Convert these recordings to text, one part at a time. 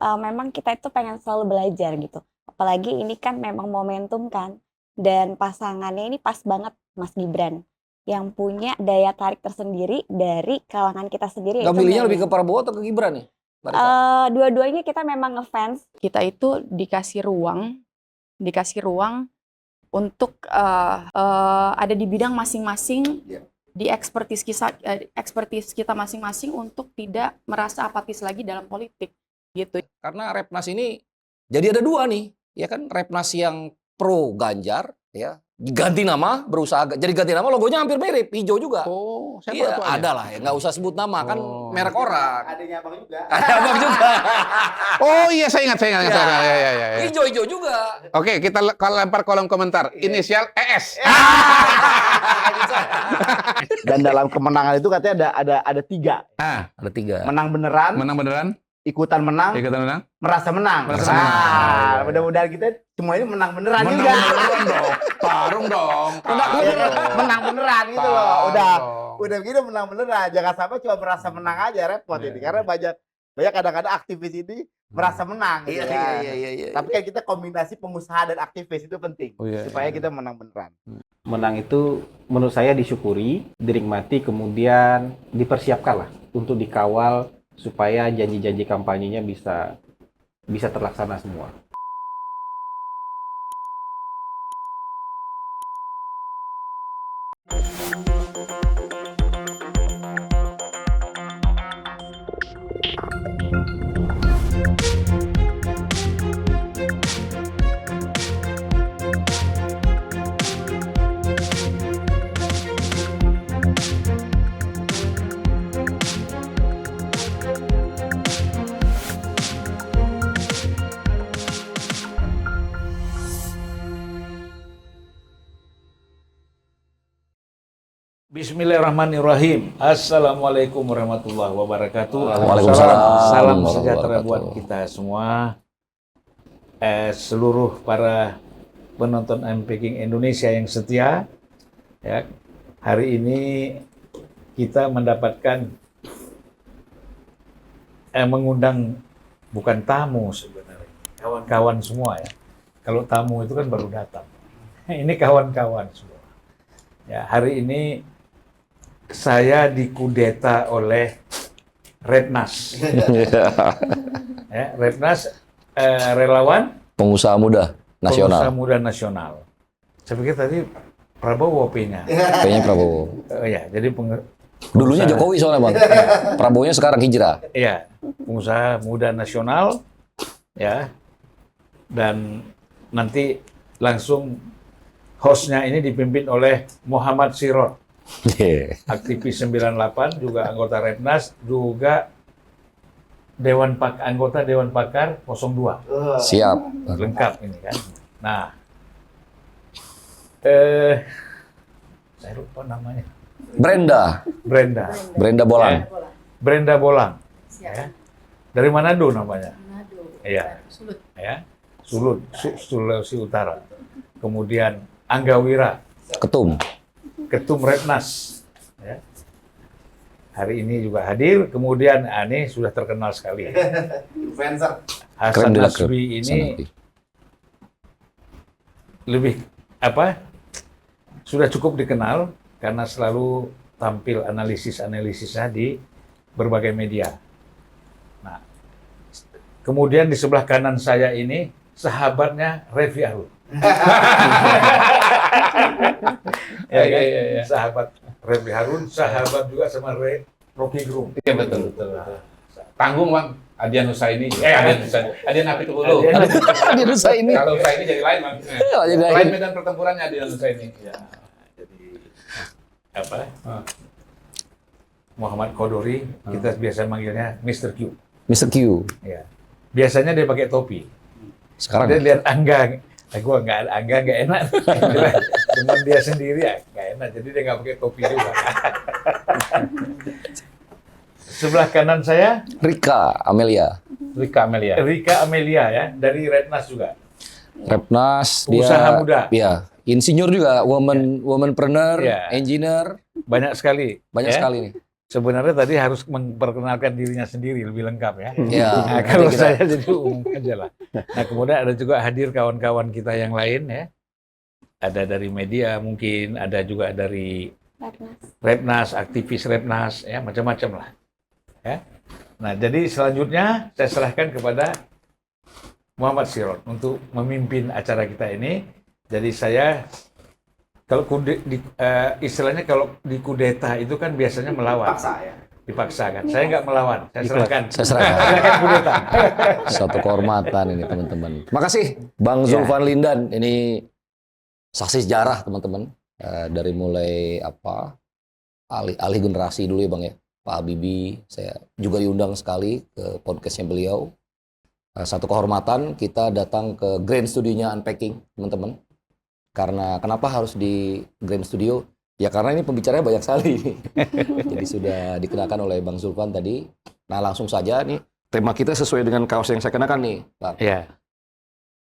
memang kita itu pengen selalu belajar gitu. Apalagi ini kan memang momentum kan, dan pasangannya ini pas banget Mas Gibran, yang punya daya tarik tersendiri dari kalangan kita sendiri Nggak yaitu milihnya lebih ke milenial. Prabowo atau ke Gibran nih, Mbak Rika? Dua-duanya kita memang ngefans. Kita itu dikasih ruang untuk ada di bidang masing-masing, di ekspertis kita masing-masing untuk tidak merasa apatis lagi dalam politik gitu. Karena Repnas ini jadi ada dua nih, ya kan? Repnas yang pro Ganjar, ya ganti nama, berusaha jadi ganti nama, logonya hampir mirip, hijau juga. Oh, siapa Iya, ketuanya? ada lah ya, nggak usah sebut nama, kan Oh. merek orang. Adanya abang juga. Ada abang juga. Oh iya, saya ingat. Ya. Hijau-hijau juga. Oke, kita lempar kolom komentar. Inisial ES. Dan dalam kemenangan itu katanya ada 3. Ada 3. Menang beneran, Menang beneran? ikutan menang, Ikutan menang? merasa menang. Merasa menang. Nah, mudah-mudahan kita semua ini menang beneran juga. beneran dong. Tarung dong. Menang beneran gitu loh. Tarung Udah dong. begini menang beneran. Jangan sampai cuma merasa menang aja, repot ini. Karena banyak kadang-kadang aktivis ini merasa menang gitu ya. Iya. Tapi kan kita kombinasi pengusaha dan aktivis itu penting supaya kita menang beneran. Menang itu menurut saya disyukuri, dinikmati, kemudian dipersiapkanlah untuk dikawal supaya janji-janji kampanyenya bisa terlaksana semua. Bismillahirrahmanirrahim. Assalamualaikum warahmatullahi wabarakatuh. Waalaikumsalam. Salam Warahmatullahi sejahtera wabarakatuh. buat kita semua. Seluruh para penonton MPking Indonesia yang setia. Ya, hari ini kita mendapatkan mengundang bukan tamu sebenarnya, kawan-kawan semua ya. Kalau tamu itu kan baru datang. Ini kawan-kawan semua. Ya, hari ini saya dikudeta oleh Repnas. Ya, Repnas relawan Pengusaha muda nasional. Pengusaha Muda Nasional. Saya pikir tadi Prabowo P-nya. Kayaknya Prabowo. Ya, jadi Dulunya pengusaha- Jokowi soalnya, Bang. Prabowo-nya sekarang hijrah. Iya, Pengusaha Muda Nasional, ya. Dan nanti langsung hostnya ini dipimpin oleh Muhammad Sirot, aktivis 98, juga anggota Repnas, juga anggota Dewan Pakar 02. Siap. Lengkap ini kan. Nah, saya lupa namanya. Brenda Bolang. Ya. Brenda Bolang. Ya. Dari Manado namanya. Iya. Ya. Sulut, Sulawesi Utara. Kemudian Angga Wira, Ketum. Ketum Repnas. Ya. Hari ini juga hadir. Kemudian ini sudah terkenal sekali. Influencer. Hasan de la Nasbi Creme. ini Sanakti. lebih sudah cukup dikenal karena selalu tampil analisis-analisisnya di berbagai media. Nah, kemudian di sebelah kanan saya ini sahabatnya Refy Harun. Ya. Sahabat Refy Harun, sahabat juga sama Rocky Gerung. Iya betul. Tanggung Bang. Adian Husaini. Adian Apit dulu. Dia rusak ini. Kalau Husaini jadi lain Bang. jadi lain. Lain medan pertempurannya Adian Husaini. Ya, jadi Muhammad Qodori, kita biasa manggilnya Mr. Q. Mr. Q. Ya. Biasanya dia pakai topi. Sekarang Dia lihat Angga, gua Angga nggak enak. Cuman dia sendiri ya nggak enak, jadi dia nggak pakai topi juga. Sebelah kanan saya Rika Amelia. Rika Amelia. Rika Amelia ya, dari Repnas juga. Repnas, dia Usaha muda. Iya, insinyur juga, womanpreneur, Iya. engineer, Banyak sekali. banyak ya. sekali nih. sebenarnya tadi harus memperkenalkan dirinya sendiri lebih lengkap ya. Ya, Nah, nanti kalau kita- saya jadi umum aja lah. Nah, kemudian ada juga hadir kawan-kawan kita yang lain ya. Ada dari media mungkin, ada juga dari Ratnas. Repnas, aktivis Repnas, ya macam-macam lah. Ya. Nah, jadi selanjutnya saya serahkan kepada Muhammad Sirot untuk memimpin acara kita ini. Jadi saya kalau istilahnya kalau di kudeta itu kan biasanya melawan, dipaksa kan. Saya nggak melawan, saya serahkan. Saya serahkan. Silakan kudeta. Satu kehormatan ini teman-teman. Makasih Bang Zulfan Lindan. Ini saksi sejarah teman-teman. Dari mulai alih generasi dulu ya Bang ya. Pak Habibie, saya juga diundang sekali ke podcastnya beliau. Satu kehormatan kita datang ke Grand Studionya Unpacking teman-teman. Karena kenapa harus di Grand Studio? Ya karena ini pembicaranya banyak sekali. Jadi sudah dikenakan oleh Bang Zulfan tadi. Nah langsung saja nih tema kita sesuai dengan kaos yang saya kenakan nih, Bang. Ya.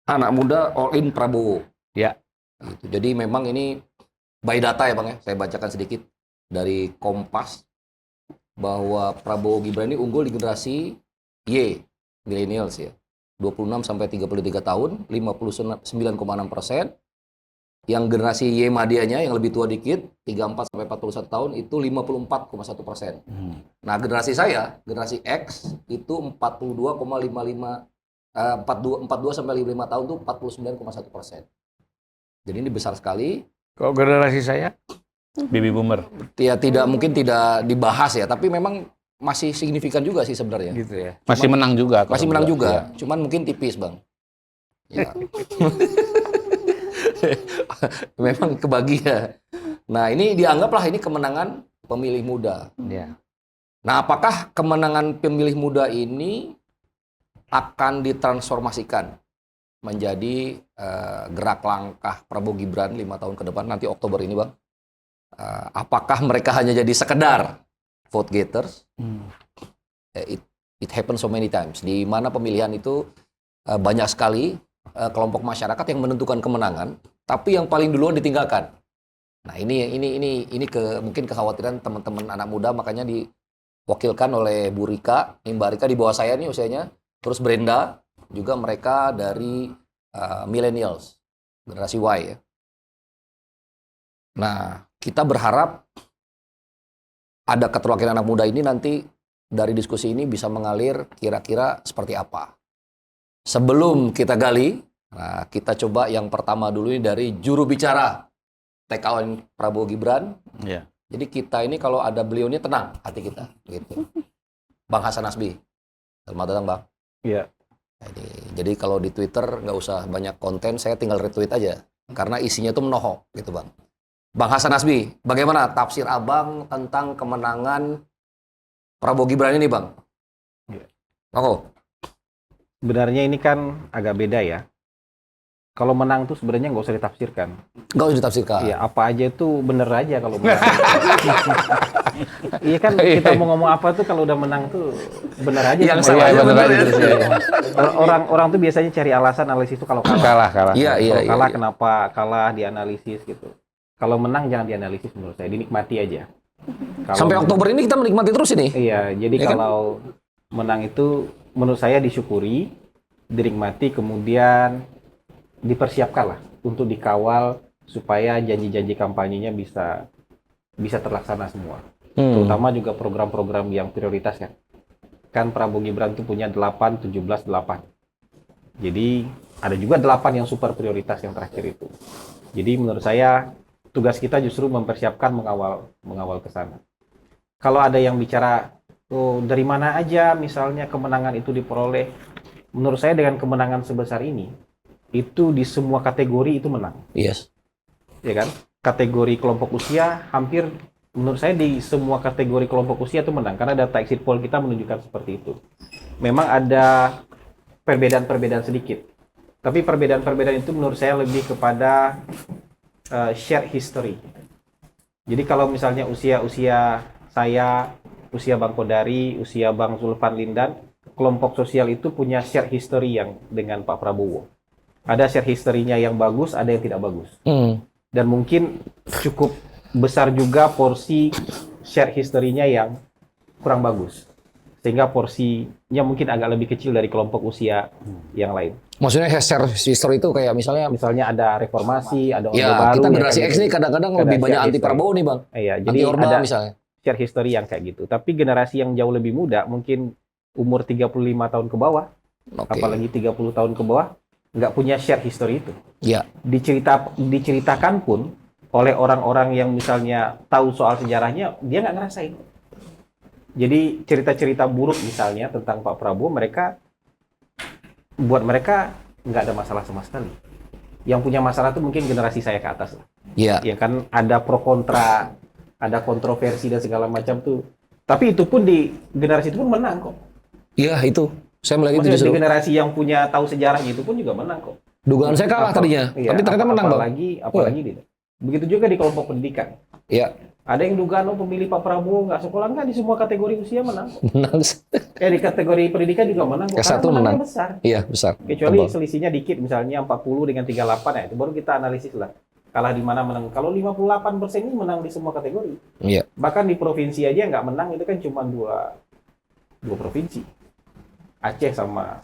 Anak muda all in Prabowo. Ya. Gitu. Jadi memang ini by data ya Bang ya. Saya bacakan sedikit dari Kompas bahwa Prabowo Gibran ini unggul di generasi Y, millennials ya. 26 sampai 33 tahun, 59,6%. Yang generasi Y Madianya yang lebih tua dikit, 34 sampai 41 tahun itu 54,1%. Nah, generasi saya, generasi X itu 42 sampai 55 tahun itu 49,1%. Jadi ini besar sekali. Kalau generasi saya, baby boomer, Ya mungkin tidak dibahas ya, tapi memang masih signifikan juga sih sebenarnya. gitu ya. Masih menang juga. kalau Masih menang gua. juga, Iya. cuman mungkin tipis Bang. Ya. Memang kebagi ya. Nah ini dianggaplah ini kemenangan pemilih muda. Ya. Nah apakah kemenangan pemilih muda ini akan ditransformasikan menjadi gerak langkah Prabowo Gibran 5 tahun ke depan nanti Oktober ini Bang? Apakah mereka hanya jadi sekedar vote getters? It happens so many times. Di mana pemilihan itu banyak sekali kelompok masyarakat yang menentukan kemenangan, tapi yang paling duluan ditinggalkan. Nah ini mungkin kekhawatiran teman-teman anak muda, makanya diwakilkan oleh Bu Rika, Mbak Rika di bawah saya nih usianya, terus Brenda juga mereka dari millennials, generasi Y ya. Nah kita berharap ada keterwakilan anak muda ini nanti dari diskusi ini bisa mengalir kira-kira seperti apa. Sebelum kita gali, nah kita coba yang pertama dulu ini dari juru bicara TKN Prabowo Gibran. Iya. Jadi kita ini kalau ada beliau ini tenang hati kita, gitu. Bang Hasan Nasbi, selamat datang Bang. Iya. Jadi kalau di Twitter nggak usah banyak konten, saya tinggal retweet aja, karena isinya tuh menohok, gitu Bang. Bang Hasan Nasbi, bagaimana tafsir Abang tentang kemenangan Prabowo Gibran ini Bang? Iya. Oh. Sebenarnya ini kan agak beda ya. Kalau menang tuh sebenarnya nggak usah ditafsirkan. Nggak usah ditafsirkan. Iya, apa aja itu bener aja kalau menang. Iya kan, kita mau ngomong apa tuh kalau udah menang tuh bener aja. Yang semua. salah Iya, bener aja. terus ya. Orang tuh biasanya cari alasan analisis itu kalau kalah. Kalah. Iya. Kalau kalah kenapa kalah dianalisis gitu. Kalau menang jangan dianalisis menurut saya, dinikmati aja. Sampai Oktober ini kita menikmati terus ini. Iya, jadi Ya kan? kalau menang itu menurut saya disyukuri, dinikmati, kemudian dipersiapkan lah untuk dikawal supaya janji-janji kampanyenya bisa terlaksana semua. Terutama juga program-program yang prioritas kan. Kan Prabowo Gibran itu punya 8, 17, 8. Jadi ada juga 8 yang super prioritas yang terakhir itu. Jadi menurut saya tugas kita justru mempersiapkan mengawal ke sana. Kalau ada yang bicara dari mana aja misalnya kemenangan itu diperoleh, menurut saya dengan kemenangan sebesar ini itu di semua kategori itu menang. Yes. Ya kan? Kategori kelompok usia hampir menurut saya di semua kategori kelompok usia itu menang karena data exit poll kita menunjukkan seperti itu. Memang ada perbedaan-perbedaan sedikit. Tapi perbedaan-perbedaan itu menurut saya lebih kepada share history. Jadi kalau misalnya usia saya, usia Bang Kodari, usia Bang Zulfan Lindan, kelompok sosial itu punya share history yang dengan Pak Prabowo. Ada share history-nya yang bagus, ada yang tidak bagus. Dan mungkin cukup besar juga porsi share history-nya yang kurang bagus. Sehingga porsinya mungkin agak lebih kecil dari kelompok usia yang lain. Maksudnya share history itu kayak misalnya Misalnya ada reformasi, ada Orde ya Baru. kita ya, generasi kayak X gitu. nih kadang-kadang Ada lebih banyak share anti history. Prabowo nih Bang. Iya, Anti jadi Orba ada misalnya. share history yang kayak gitu. Tapi generasi yang jauh lebih muda, mungkin umur 35 tahun ke bawah, Oke. apalagi 30 tahun ke bawah, nggak punya share history itu. Ya. Diceritakan pun oleh orang-orang yang misalnya tahu soal sejarahnya, dia nggak ngerasain. Jadi cerita-cerita buruk misalnya tentang Pak Prabowo, buat mereka nggak ada masalah sama sekali. Yang punya masalah itu mungkin generasi saya ke atas lah. Ya. Ya kan ada pro kontra, ada kontroversi dan segala macam tuh. Tapi itu pun di generasi itu pun menang kok. Iya itu. Saya melihat itu Maksudnya justru. di generasi yang punya tahu sejarahnya itu pun juga menang kok. Dugaan saya kalah tadinya, Iya, tapi ternyata menang Bang. Apalagi tidak. Begitu juga di kelompok pendidikan. Iya. Ada yang dugaan pemilih Pak Prabowo nggak sekolah, nggak di semua kategori usia menang kok. Menang. Di kategori pendidikan juga menang kok. S1 Karena menangnya menang. besar. Iya besar. Kecuali Tebal. selisihnya dikit, misalnya 40 dengan 38 ya, itu baru kita analisis lah. Kalah di mana menang. Kalau 58% ini menang di semua kategori. Iya. Bahkan di provinsi aja nggak menang, itu kan cuma dua provinsi. Aceh sama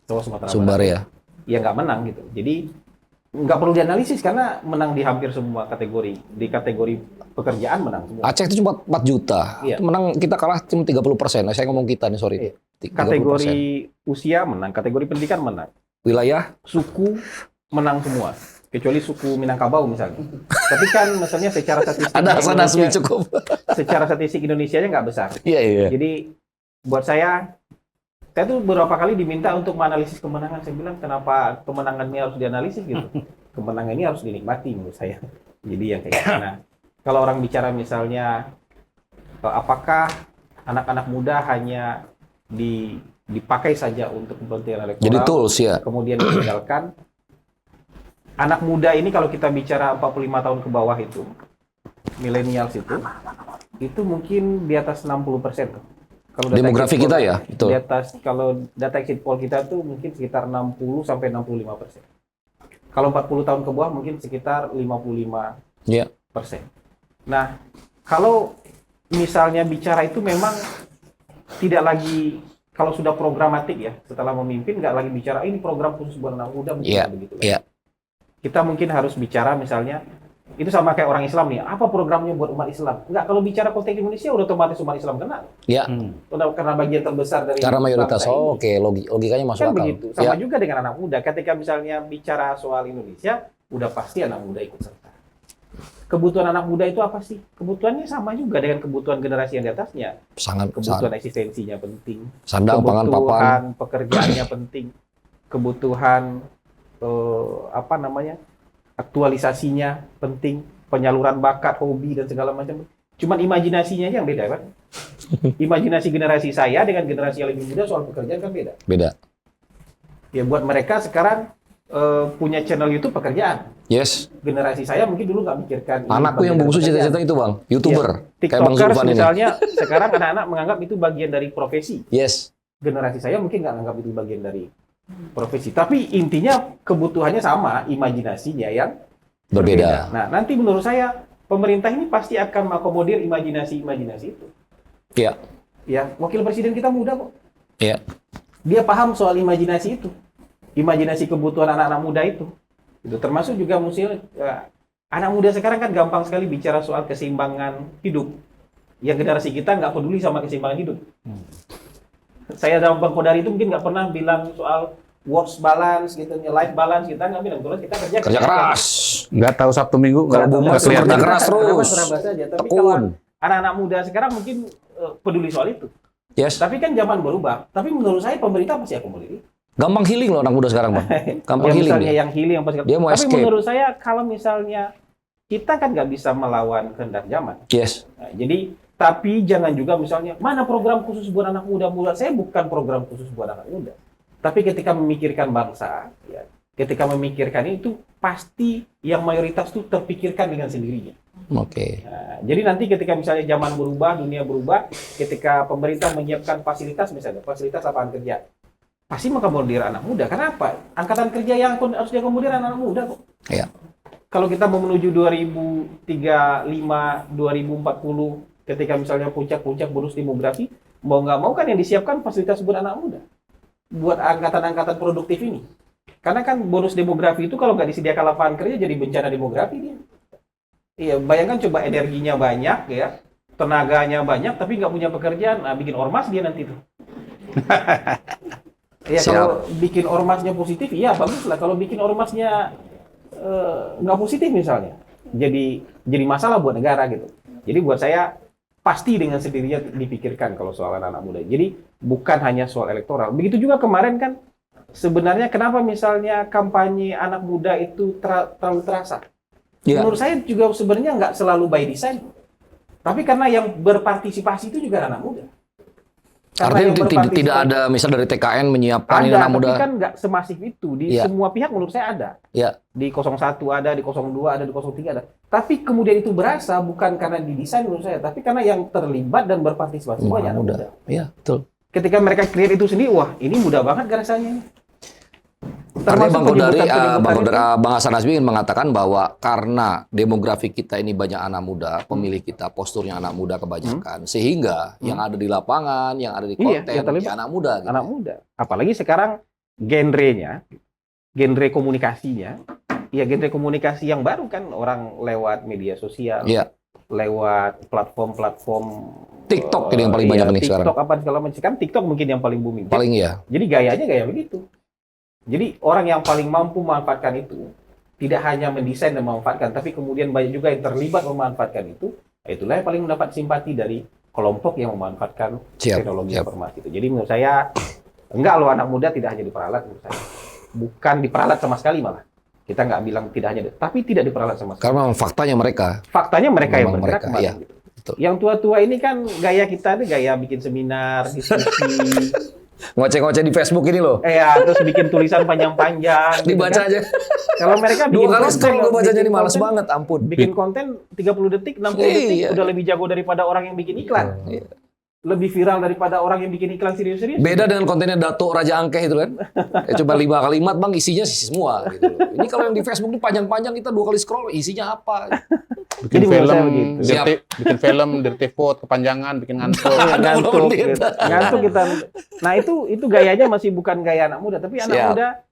Sumatera Sumbar Barat. ya. Ya nggak menang gitu. Jadi nggak perlu dianalisis karena menang di hampir semua kategori. Di kategori pekerjaan menang semua. Aceh itu cuma 4 juta. Iya. Itu menang, kita kalah cuma 30%. Nah, saya ngomong kita nih, sorry. Iya. 30%. Kategori usia menang, kategori pendidikan menang. Wilayah Suku menang semua. Kecuali suku Minangkabau misalnya. Tapi kan misalnya secara statistik ada Hasan Nasmi Indonesia- cukup. secara statistik Indonesia nggak besar. Iya, iya. Jadi buat saya tuh beberapa kali diminta untuk menganalisis kemenangan. Saya bilang kenapa kemenangan ini harus dianalisis gitu. Kemenangan ini harus dinikmati menurut saya. Jadi yang kayak gitu. Nah, kalau orang bicara misalnya apakah anak-anak muda hanya dipakai saja untuk kepentingan elektoral, Jadi tools ya. kemudian ditinggalkan. Anak muda ini kalau kita bicara 45 tahun ke bawah itu, millennials itu mungkin di atas 60%. Kalau data Demografi exit kita poll- ya, betul. Di atas, kalau data exit poll kita tuh mungkin sekitar 60 sampai 65%. Kalau 40 tahun ke bawah mungkin sekitar 55%. Iya. Nah, kalau misalnya bicara itu memang tidak lagi, kalau sudah programatik ya, setelah memimpin nggak lagi bicara ini program khusus buat anak muda, mungkin Iya, nggak begitu. iya. Kita mungkin harus bicara misalnya, itu sama kayak orang Islam nih, apa programnya buat umat Islam? Nggak, kalau bicara konteks Indonesia udah otomatis umat Islam kena. Ya, Udah, karena bagian terbesar dari karena mayoritas. bangsa ini. Oh, oke, logikanya masuk Kan akal. begitu. Sama Ya. juga dengan anak muda. Ketika misalnya bicara soal Indonesia, udah pasti anak muda ikut serta. Kebutuhan anak muda itu apa sih? Kebutuhannya sama juga dengan kebutuhan generasi yang di atasnya. Sangat Kebutuhan eksistensinya penting. sandang, pangan, papan. Kebutuhan pekerjaannya penting. Kebutuhan aktualisasinya penting. Penyaluran bakat, hobi dan segala macam. Cuman imajinasinya aja yang beda kan? Imajinasi generasi saya dengan generasi yang lebih muda soal pekerjaan kan beda. Beda. Ya buat mereka sekarang punya channel YouTube pekerjaan. Yes. Generasi saya mungkin dulu nggak mikirkan. ini Anakku yang bagian bungsu dari cita-cita pekerjaan. itu, Bang. YouTuber. Iya. Kayak Bang TikTokers Zulfan ini. misalnya, sekarang anak-anak menganggap itu bagian dari profesi. Yes. Generasi saya mungkin nggak menganggap itu bagian dari profesi. Tapi intinya kebutuhannya sama, imajinasinya yang Berbeda. Nah, nanti menurut saya pemerintah ini pasti akan mengakomodir imajinasi-imajinasi itu. Iya. Ya, wakil presiden kita muda kok. Iya. Dia paham soal imajinasi itu. Imajinasi kebutuhan anak-anak muda itu. Itu termasuk juga musim anak muda sekarang kan gampang sekali bicara soal keseimbangan hidup. Yang generasi kita nggak peduli sama keseimbangan hidup. Saya dalam Bang Kodari itu mungkin nggak pernah bilang soal work balance gitu, life balance, kita nggak bilang terus kita Kerja keras. Nggak tahu Sabtu Minggu, Kalau nggak Bumers kelihatan. kerja keras terus. Serabas saja. Tapi Tekun. kalau anak-anak muda sekarang mungkin peduli soal itu. Yes. Tapi kan zaman berubah. Tapi menurut saya pemerintah pasti akomodir. Gampang healing loh anak muda sekarang, Bang. Gampang Ya, healing misalnya dia. yang healing yang pasti. Dia mau Tapi escape. menurut saya kalau misalnya kita kan nggak bisa melawan kehendak zaman. Yes. Nah, jadi tapi jangan juga misalnya mana program khusus buat anak muda. Buat saya bukan program khusus buat anak muda. Tapi ketika memikirkan bangsa, ya, ketika memikirkan itu pasti yang mayoritas itu terpikirkan dengan sendirinya. Oke. Nah, jadi nanti ketika misalnya zaman berubah, dunia berubah, ketika pemerintah menyiapkan fasilitas misalnya, fasilitas lapangan kerja, pasti mengakomodir anak muda. Kenapa? Angkatan kerja yang harus diakomodir anak muda kok. Iya. Kalau kita mau menuju 2035, 2040, Ketika misalnya puncak-puncak bonus demografi, mau nggak mau kan yang disiapkan fasilitas buat anak muda, buat angkatan-angkatan produktif ini. Karena kan bonus demografi itu kalau nggak disediakan lapangan kerja jadi bencana demografi dia. Iya, bayangkan coba energinya banyak ya, tenaganya banyak, tapi nggak punya pekerjaan, nah, bikin ormas dia nanti tuh. Iya, kalau bikin ormasnya positif, iya bagus lah. Kalau bikin ormasnya nggak positif misalnya, jadi masalah buat negara gitu. Jadi buat saya pasti dengan sendirinya dipikirkan kalau soal anak muda. Jadi bukan hanya soal elektoral. Begitu juga kemarin kan sebenarnya kenapa misalnya kampanye anak muda itu terlalu terasa. Ya. Menurut saya juga sebenarnya nggak selalu by design. Tapi karena yang berpartisipasi itu juga anak muda. Artinya tidak ada misal dari TKN menyiapkan ini anak muda. Tapi kan nggak semasif itu. Di semua pihak menurut saya ada. Ya. Di 01 ada, di 02 ada, di 03 ada. Tapi kemudian itu berasa bukan karena didesain menurut saya, tapi karena yang terlibat dan berpartisipasi banyak anak muda. Iya, betul. Ketika mereka create itu sendiri, wah ini mudah banget rasanya. Artinya Bang Hasan Nasbi ingin mengatakan bahwa karena demografi kita ini banyak anak muda, pemilih kita posturnya anak muda kebanyakan, sehingga yang ada di lapangan, yang ada di konten, ya anak muda. Gitu. Anak muda. Apalagi sekarang genre komunikasinya, ya genre komunikasi yang baru kan orang lewat media sosial, lewat platform-platform TikTok ini yang paling banyak nih sekarang. TikTok apa segala macam. Kan TikTok mungkin yang paling booming. Paling ya. Jadi gayanya gaya begitu. Jadi orang yang paling mampu memanfaatkan itu tidak hanya mendesain dan memanfaatkan, tapi kemudian banyak juga yang terlibat memanfaatkan itu. Itulah yang paling mendapat simpati dari kelompok yang memanfaatkan teknologi informasi itu. Jadi menurut saya enggak loh, anak muda tidak hanya diperalat menurut saya. Bukan diperalat sama sekali malah. Kita nggak bilang tidak hanya, tapi tidak diperalat sama sekali. Karena faktanya mereka yang bergerak kemarin. Iya. Gitu. Yang tua-tua ini kan gaya kita nih gaya bikin seminar, diskusi. Ngoceh-ngoceh di Facebook ini loh. Ya, terus bikin tulisan panjang-panjang. Dibaca gitu kan. aja. Kalau mereka bikin dua kali scroll gue bacanya ini males banget, ampun. Bikin konten 30 detik, 60 detik udah lebih jago daripada orang yang bikin iklan. Lebih viral daripada orang yang bikin iklan serius-serius. Beda dengan kontennya Dato Raja Angkeh itu kan. Coba 5 kalimat bang, isinya semua gitu loh. Ini kalau yang di Facebook ini panjang-panjang, kita 2 kali scroll, isinya apa? Bikin bikin film, dirty vote, kepanjangan, bikin ngantuk. Ngantuk kita. Nah itu gayanya masih bukan gaya anak muda, tapi anak muda.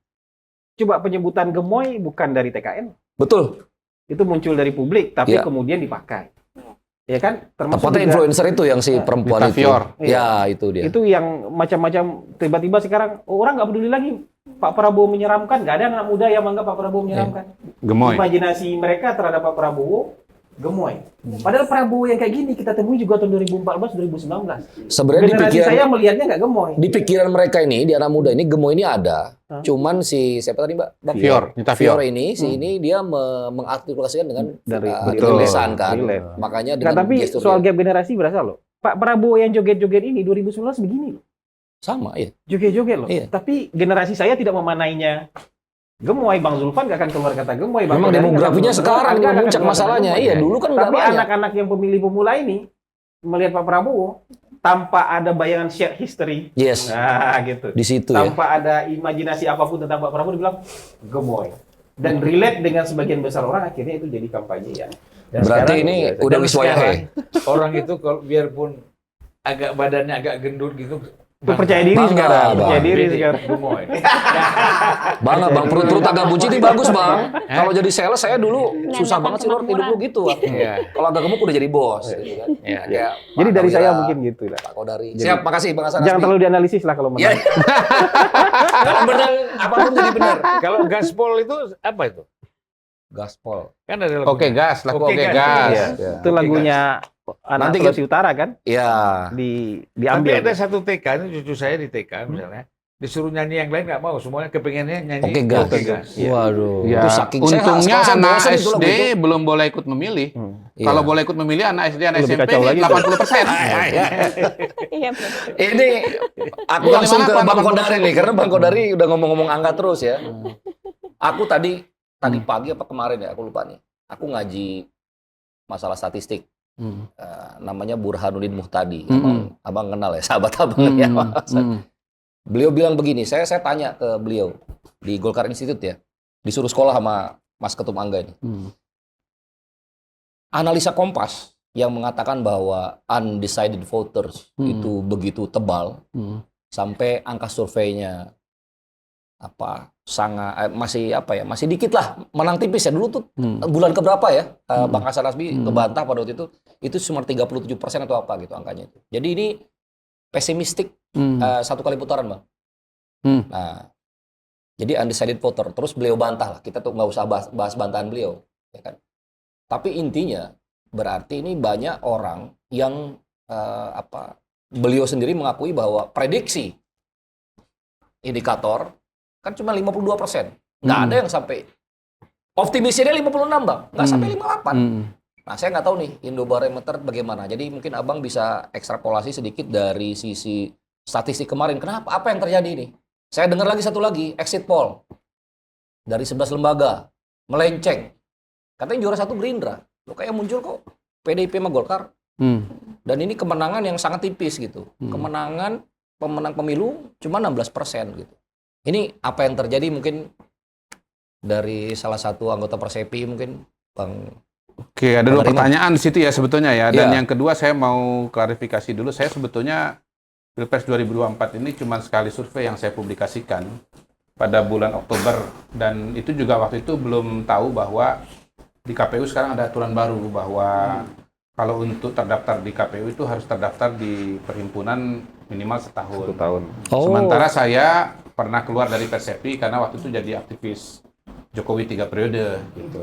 Coba penyebutan gemoy bukan dari TKN. Betul. Itu muncul dari publik, tapi kemudian dipakai. Ya kan? Termasuk influencer itu yang si perempuan itu. Ya, itu dia. Itu yang macam-macam, tiba-tiba sekarang orang nggak peduli lagi. Pak Prabowo menyeramkan, nggak ada anak muda yang menganggap Pak Prabowo menyeramkan. Gemoy. Imajinasi mereka terhadap Pak Prabowo gemoy. Padahal Prabowo yang kayak gini kita temui juga tahun 2014, 2019. Sebenarnya generasi saya melihatnya nggak gemoy. Di pikiran mereka ini, di anak muda ini gemoy ini ada. Cuman si siapa tadi Mbak? Fior ini, ini dia mengartikulasikan dengan tulisan kan. Makanya dengan tapi soal gap generasi berasa loh. Pak Prabowo yang joget-joget ini 2019 begini loh. Sama ya. Joget-joget loh. Tapi generasi saya tidak memanainya gemoy. Bang Zulfan gak akan keluar kata gemoy. Memang demografinya sekarang yang muncak masalahnya. Iya, dulu kan nggak banyak. Tapi anak-anak yang pemilih pemula ini melihat Pak Prabowo tanpa ada bayangan shared history. Yes. Nah, gitu. Di situ tanpa ada imajinasi apapun tentang Pak Prabowo dibilang gemoy. Dan relate dengan sebagian besar orang, akhirnya itu jadi kampanye ya. Berarti ini udah wiswayahe. Orang itu kalau biarpun agak badannya agak gendut gitu, percaya diri sekarang. Percaya diri sekarang. Bang perut agak buncit ini bagus bang. Kalau jadi sales saya dulu susah banget sih hidup lu gitu. Kalau agak gemuk udah jadi bos. Jadi dari saya mungkin gitu lah. Pak Kodari. Siap, makasih Bang Hasan. Jangan terlalu dianalisis lah kalau menang. Kalau menang apapun jadi benar. Kalau gaspol itu apa itu? Gaspol. Kan ada lagu. Oke gas. Itu lagunya Nanti Sulawesi Utara kan? Iya. Diambil. Tapi ada satu TK, ini cucu saya di TK misalnya, disuruh nyanyi yang lain nggak mau, semuanya kepengennya nyanyi Oke gas. Waduh. Ya, itu saking untungnya saya anak bosan itu SD lagu belum boleh ikut memilih. Kalau boleh ikut memilih anak SD, anak Lebih SMP kacau lagi 80%. Iya, ini aku langsung ke Bang Kodari nih, karena Bang Kodari udah ngomong-ngomong angka terus ya. Aku tadi pagi apa kemarin ya, aku lupa nih. Aku ngaji masalah statistik. Namanya Burhanuddin Muhtadi. Abang kenal ya, sahabat abang ya. Beliau bilang begini, saya tanya ke beliau di Golkar Institute ya, disuruh sekolah sama Mas Ketum Angga ini. Analisa Kompas yang mengatakan bahwa undecided voters itu begitu tebal sampai angka surveinya masih dikit lah, menang tipis ya dulu tuh bulan keberapa ya Bang Hasan Nasbi ngebantah pada waktu itu cuma 37% atau apa gitu angkanya itu. Jadi ini pesimistik satu kali putaran Bang. Nah, jadi undecided voter. Terus beliau bantah lah, kita tuh nggak usah bahas bantahan beliau, ya kan. Tapi intinya berarti ini banyak orang yang beliau sendiri mengakui bahwa prediksi indikator kan cuma 52%. Nggak ada yang sampai optimisnya 56 Bang, nggak sampai 58. Nah, saya nggak tahu nih Indobarometer bagaimana. Jadi mungkin Abang bisa ekstrapolasi sedikit dari sisi statistik kemarin. Kenapa? Apa yang terjadi ini? Saya dengar satu lagi, exit poll dari 11 lembaga melenceng. Katanya juara 1 Gerindra. Loh kayak muncul kok PDIP sama Golkar. Dan ini kemenangan yang sangat tipis gitu. Kemenangan pemenang pemilu cuma 16% gitu. Ini apa yang terjadi mungkin dari salah satu anggota Persepi mungkin Bang. Oke, ada dua pertanyaan di situ ya sebetulnya ya. Dan Iya. yang kedua saya mau klarifikasi dulu. Saya sebetulnya Pilpres 2024 ini cuma sekali survei yang saya publikasikan pada bulan Oktober. Dan itu juga waktu itu belum tahu bahwa di KPU sekarang ada aturan baru bahwa kalau untuk terdaftar di KPU itu harus terdaftar di perhimpunan minimal setahun. 1 tahun. Sementara saya pernah keluar dari Persepi karena waktu itu jadi aktivis Jokowi 3 periode gitu.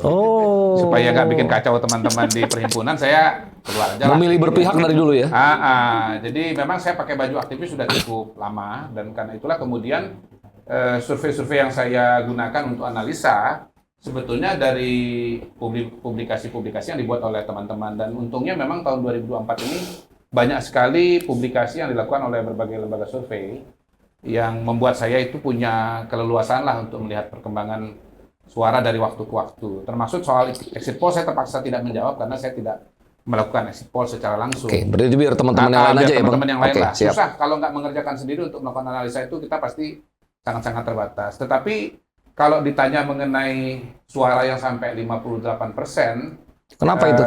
Supaya nggak bikin kacau teman-teman di perhimpunan, saya keluar aja lah. Memilih berpihak dari dulu ya. Jadi memang saya pakai baju aktivis sudah cukup lama dan karena itulah kemudian survei-survei yang saya gunakan untuk analisa sebetulnya dari publikasi-publikasi yang dibuat oleh teman-teman dan untungnya memang tahun 2024 ini banyak sekali publikasi yang dilakukan oleh berbagai lembaga survei yang membuat saya itu punya keleluasan lah untuk melihat perkembangan suara dari waktu ke waktu. Termasuk soal exit poll saya terpaksa tidak menjawab karena saya tidak melakukan exit poll secara langsung. Oke, berarti biar teman-teman yang lain aja ya Bang. Teman-teman yang lain Oke, lah. siap. Susah kalau nggak mengerjakan sendiri untuk melakukan analisa itu kita pasti sangat-sangat terbatas. Tetapi kalau ditanya mengenai suara yang sampai 58%, Kenapa itu?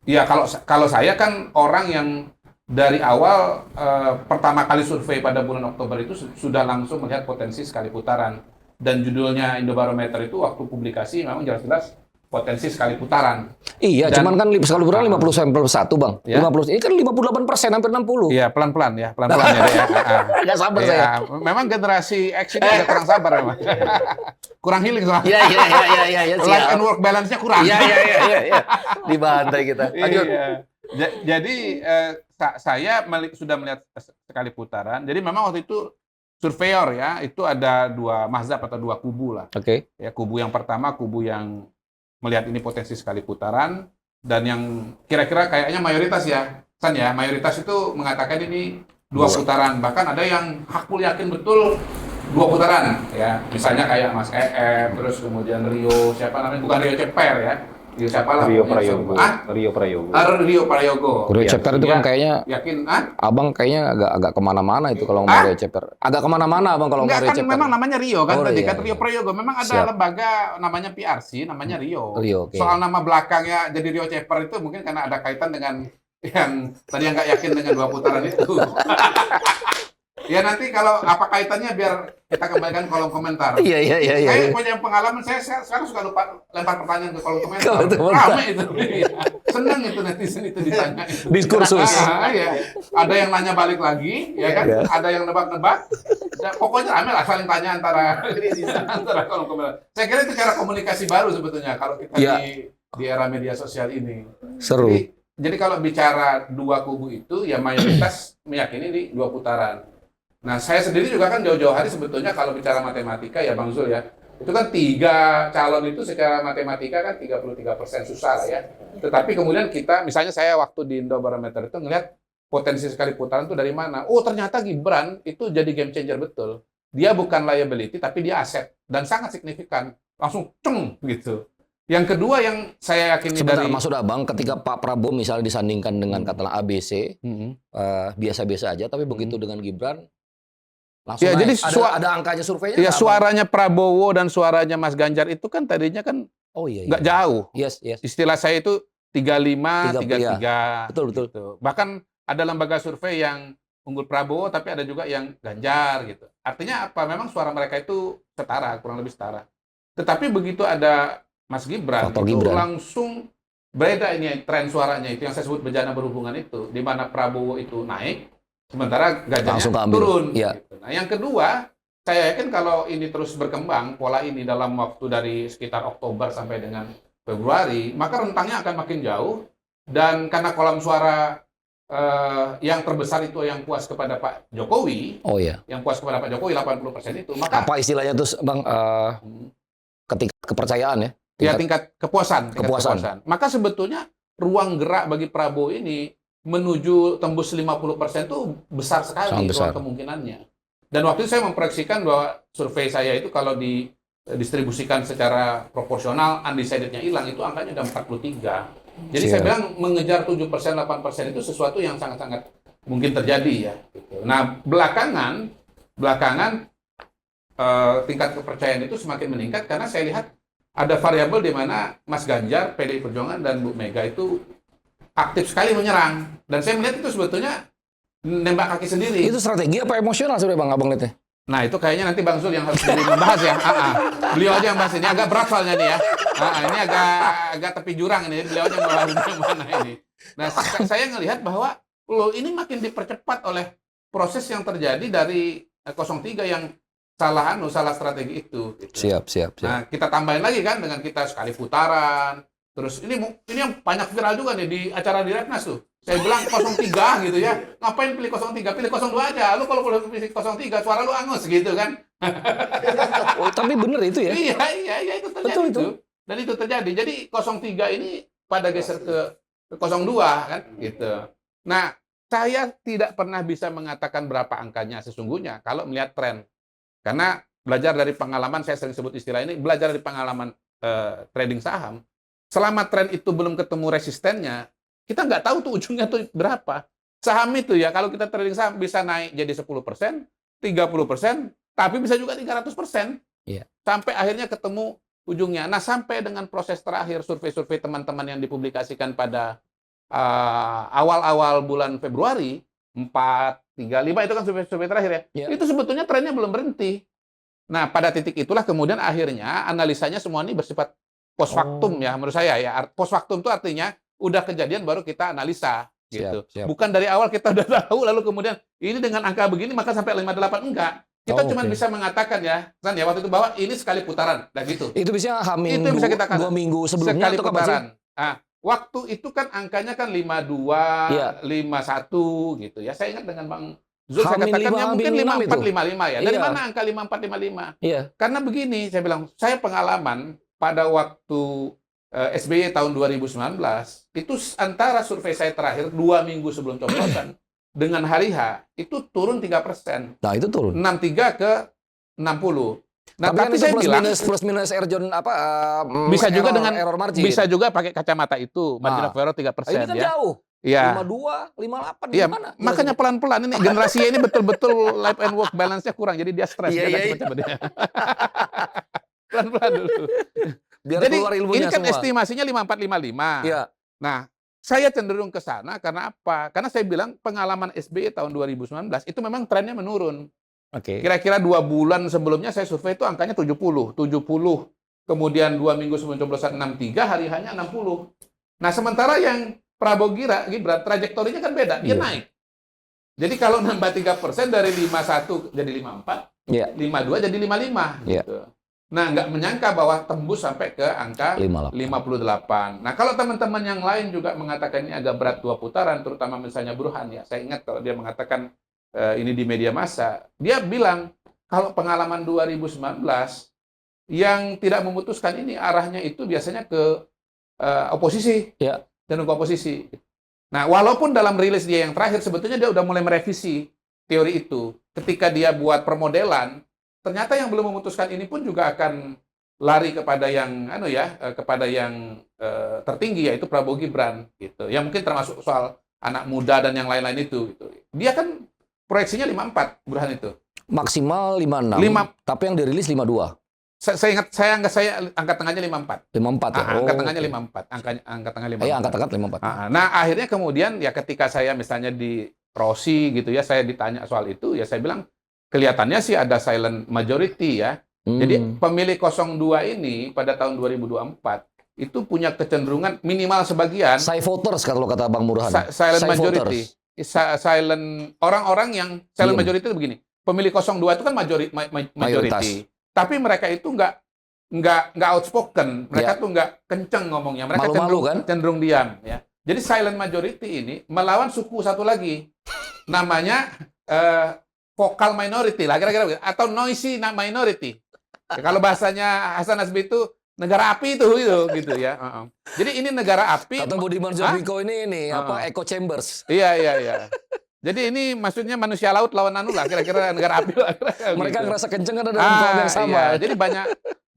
Ya kalau saya kan orang yang dari awal pertama kali survei pada bulan Oktober itu sudah langsung melihat potensi sekali putaran dan judulnya Indobarometer itu waktu publikasi memang jelas-jelas potensi sekali putaran. Iya, cuman kan sekali putaran 50 sampel satu Bang. Ya. 50, ini kan 58%, hampir 60. Iya pelan-pelan ya ya. Nggak sabar saya. Memang generasi X ini agak kurang sabar memang. Kurang healing soalnya. Iya, Life and work balance-nya kurang. Iya. Dibantai kita. Lanjut. Iya. Jadi saya sudah melihat sekali putaran. Jadi memang waktu itu surveyor ya, itu ada 2 mazhab atau 2 kubu lah. Oke. Ya, kubu yang pertama kubu yang melihat ini potensi sekali putaran dan yang kira-kira kayaknya mayoritas ya, San ya, mayoritas itu mengatakan ini 2 putaran. Bahkan ada yang hakul yakin betul 2 putaran ya. Misalnya kayak Mas terus kemudian Rio siapa namanya? Bukan Rio Ceper ya. Rio siapa lah? Rio Prayogo. Rio Prayogo. Rio Ceper itu kan kayaknya yakin Abang kayaknya agak kemana-mana itu kalau ngomong Rio Ceper. Agak kemana-mana Abang kalau ngomong Enggak Rio kan Ceper. memang namanya Rio kan Oh, tadi iya, kan Rio iya. Prayogo. Memang ada Siap. lembaga namanya PRC namanya Rio. Rio, oke. Soal nama belakangnya jadi Rio Ceper itu mungkin karena ada kaitan dengan yang tadi yang nggak yakin dengan 2 putaran itu. Ya nanti kalau apa kaitannya biar kita kembalikan kolom komentar. Iya. Saya punya pengalaman, saya sekarang suka lupa lempar pertanyaan ke kolom komentar. Kolom komentar. Ramai itu. Senang itu netizen itu ditanya. Diskursus. Ya. Ada yang nanya balik lagi, ya kan? Iya. Ada yang nebak-nebak. Pokoknya ramai lah saling tanya antara kolom komentar. Saya kira itu cara komunikasi baru sebetulnya kalau kita Iya. di era media sosial ini. Seru. Jadi kalau bicara 2 kubu itu, ya mayoritas meyakini di 2 putaran. Nah, saya sendiri juga kan jauh-jauh hari sebetulnya kalau bicara matematika ya Bang Zul ya, itu kan 3 calon itu secara matematika kan 33% susah lah ya. Tetapi kemudian kita, misalnya saya waktu di Indobarometer itu ngelihat potensi sekali putaran itu dari mana. Oh ternyata Gibran itu jadi game changer betul. Dia bukan liability tapi dia aset dan sangat signifikan. Langsung ceng gitu. Yang kedua yang saya yakini Sebentar, dari... maksud Abang ketika Pak Prabowo misalnya disandingkan dengan katakanlah ABC, biasa-biasa aja, tapi begitu dengan Gibran, langsung Ya, naik. jadi Ada angkanya surveinya Ya nggak, Abang? suaranya Prabowo dan suaranya Mas Ganjar itu kan tadinya kan Oh iya. nggak jauh. Yes. Istilah saya itu 35, 33. Betul, betul. Gitu. Bahkan ada lembaga survei yang unggul Prabowo, tapi ada juga yang Ganjar gitu. Artinya apa? Memang suara mereka itu setara, kurang lebih setara. Tetapi begitu ada Mas Gibran, Faktor itu Gibran. langsung beda ini tren suaranya itu yang saya sebut bejana berhubungan itu, di mana Prabowo itu naik, sementara Langsung Ganjarnya keambil. turun. Iya. Gitu. Nah, yang kedua, saya yakin kalau ini terus berkembang pola ini dalam waktu dari sekitar Oktober sampai dengan Februari, maka rentangnya akan makin jauh. Dan karena kolam suara yang terbesar itu yang puas kepada Pak Jokowi, Oh iya. yang puas kepada Pak Jokowi 80% itu, maka Apa istilahnya tuh Bang, ketika kepercayaan ya? ya Tingkat- tingkat kepuasan. Kepuasan. Maka sebetulnya ruang gerak bagi Prabowo ini menuju tembus 50% itu besar sekali Sangat besar. ruang kemungkinannya. Dan waktu itu saya memproyeksikan bahwa survei saya itu kalau didistribusikan secara proporsional, undecided-nya hilang, itu angkanya udah 43. Jadi saya Siap. bilang mengejar 7%, 8% itu sesuatu yang sangat-sangat mungkin terjadi ya. Gitu. Nah, belakangan tingkat kepercayaan itu semakin meningkat karena saya lihat ada variabel di mana Mas Ganjar, PDI Perjuangan, dan Bu Mega itu aktif sekali menyerang. Dan saya melihat itu sebetulnya nembak kaki sendiri. Itu strategi apa emosional sebenarnya Bang Abang lihatnya? Nah, itu kayaknya nanti Bang Zul yang harus jadi membahas ya. Beliau aja yang bahas ini. Agak berat soalnya nih ya. Ini agak tepi jurang ini. Beliau aja yang membahas yang mana ini. Nah, saya ngelihat bahwa loh ini makin dipercepat oleh proses yang terjadi dari 03 yang salah strategi itu. Gitu. Siap. Nah, kita tambahin lagi kan dengan kita sekali putaran. Terus ini yang banyak viral juga nih di acara di Rapnas tuh. Saya bilang 03 gitu ya. Ngapain pilih 03? Pilih 02 aja. Lu kalau pilih 03 suara lu angus gitu kan. Oh, tapi bener itu ya? Iya itu terjadi. Betul itu. Dan itu terjadi. Jadi 03 ini pada geser ke 02 kan gitu. Nah, saya tidak pernah bisa mengatakan berapa angkanya sesungguhnya kalau melihat tren. Karena belajar dari pengalaman, saya sering sebut istilah ini, belajar dari pengalaman trading saham. Selama tren itu belum ketemu resistennya, kita nggak tahu tuh ujungnya tuh berapa. Saham itu ya, kalau kita trading saham bisa naik jadi 10%, 30%, tapi bisa juga 300%. Iya. Sampai akhirnya ketemu ujungnya. Nah, sampai dengan proses terakhir, survei-survei teman-teman yang dipublikasikan pada awal-awal bulan Februari, 4, 3, 5, itu kan survei terakhir ya. Iya. Itu sebetulnya trennya belum berhenti. Nah, pada titik itulah kemudian akhirnya analisanya semua ini bersifat post factum ya, menurut saya ya. Post factum itu artinya udah kejadian baru kita analisa gitu. Siap. Bukan dari awal kita udah tahu lalu kemudian ini dengan angka begini maka sampai 58 enggak. Kita cuma Oke. bisa mengatakan ya, kan ya waktu itu bahwa ini sekali putaran dan gitu. Itu bisa hamil Itu yang bisa kita katakan. 2 minggu sebelumnya Sekali atau kapan sih? putaran. Nah, waktu itu kan angkanya kan 52, Iya. 51 gitu ya. Saya ingat dengan Bang Zul saya Hamil katakan lima, ya mungkin hamil enam 54, itu. 55 ya. Dari Iya. mana angka 54, 55? Iya. Karena begini, saya bilang, saya pengalaman pada waktu SBY tahun 2019, itu antara survei saya terakhir 2 minggu sebelum coblosan dengan hari H, itu turun 3%. Nah, itu turun. 63 ke 60. Nah, tapi kan tapi itu saya bilang, plus minus Erjon apa bisa juga dengan error margin. bisa juga pakai kacamata itu, margin of error 3% Ini kan ya. jauh. Iya. 52, 58 Iya, gimana? makanya pelan-pelan ini generasi ini betul-betul life and work balance-nya kurang, jadi dia stres. Iya, Dia iya, cepet-cepet dia. Pelan-pelan dulu. Biar Jadi keluar ilmunya ini kan semua. estimasinya 5455. Iya. Nah, saya cenderung ke sana karena apa? Karena saya bilang pengalaman SBY tahun 2019 itu memang trennya menurun. Oke. Kira-kira 2 bulan sebelumnya saya survei itu angkanya 70. Kemudian 2 minggu sebelum coblosan 63, hari hanya 60. Nah, sementara yang Prabowo Gibran trajektorinya kan beda, dia Iya. naik. Jadi kalau nambah 3% dari 51 jadi 54, Iya. 52 jadi 55 Iya. gitu. Nah, nggak menyangka bahwa tembus sampai ke angka 58. Nah, kalau teman-teman yang lain juga mengatakan ini agak berat 2 putaran, terutama misalnya Burhan ya. Saya ingat kalau dia mengatakan ini di media massa, dia bilang kalau pengalaman 2019 yang tidak memutuskan ini arahnya itu biasanya ke oposisi. Ya. Cenderung ke oposisi. Nah, walaupun dalam rilis dia yang terakhir sebetulnya dia udah mulai merevisi teori itu. Ketika dia buat permodelan, ternyata yang belum memutuskan ini pun juga akan lari kepada yang kepada yang tertinggi yaitu Prabowo Gibran gitu. Yang mungkin termasuk soal anak muda dan yang lain-lain itu gitu. Dia kan proyeksinya 54 Burhan itu. Maksimal 56. Tapi yang dirilis 52. saya angka tengahnya 54. 54 ya. Angka Oh, tengahnya oke. 54. Angka tengah 54. Iya, angkat 54. Nah, akhirnya kemudian ya ketika saya misalnya di Rossi gitu ya, saya ditanya soal itu, ya saya bilang kelihatannya sih ada silent majority ya. Jadi pemilih 02 ini pada tahun 2024 itu punya kecenderungan minimal sebagian Side voters kalau kata Bang Burhan. silent Side majority. Silent orang-orang yang silent Diem. majority itu begini. Pemilih 02 itu kan majority. Mayoritas. Tapi mereka itu nggak outspoken. Mereka Ya. tuh nggak kenceng ngomongnya. Mereka Malu-malu kan? cenderung diam ya. Jadi silent majority ini melawan suku satu lagi. Namanya vocal minority lah kira-kira begitu. Atau noisy minority. Ya, kalau bahasanya Hasan Nasbi itu negara api itu gitu ya. Jadi ini negara api. Kata Budiman Sujatmiko ini apa echo chambers. Iya. Jadi ini maksudnya manusia laut lawan anu lah, kira-kira negara api lah. Mereka Gitu. ngerasa kenceng kan dalam kolam yang sama. Iya. Jadi banyak.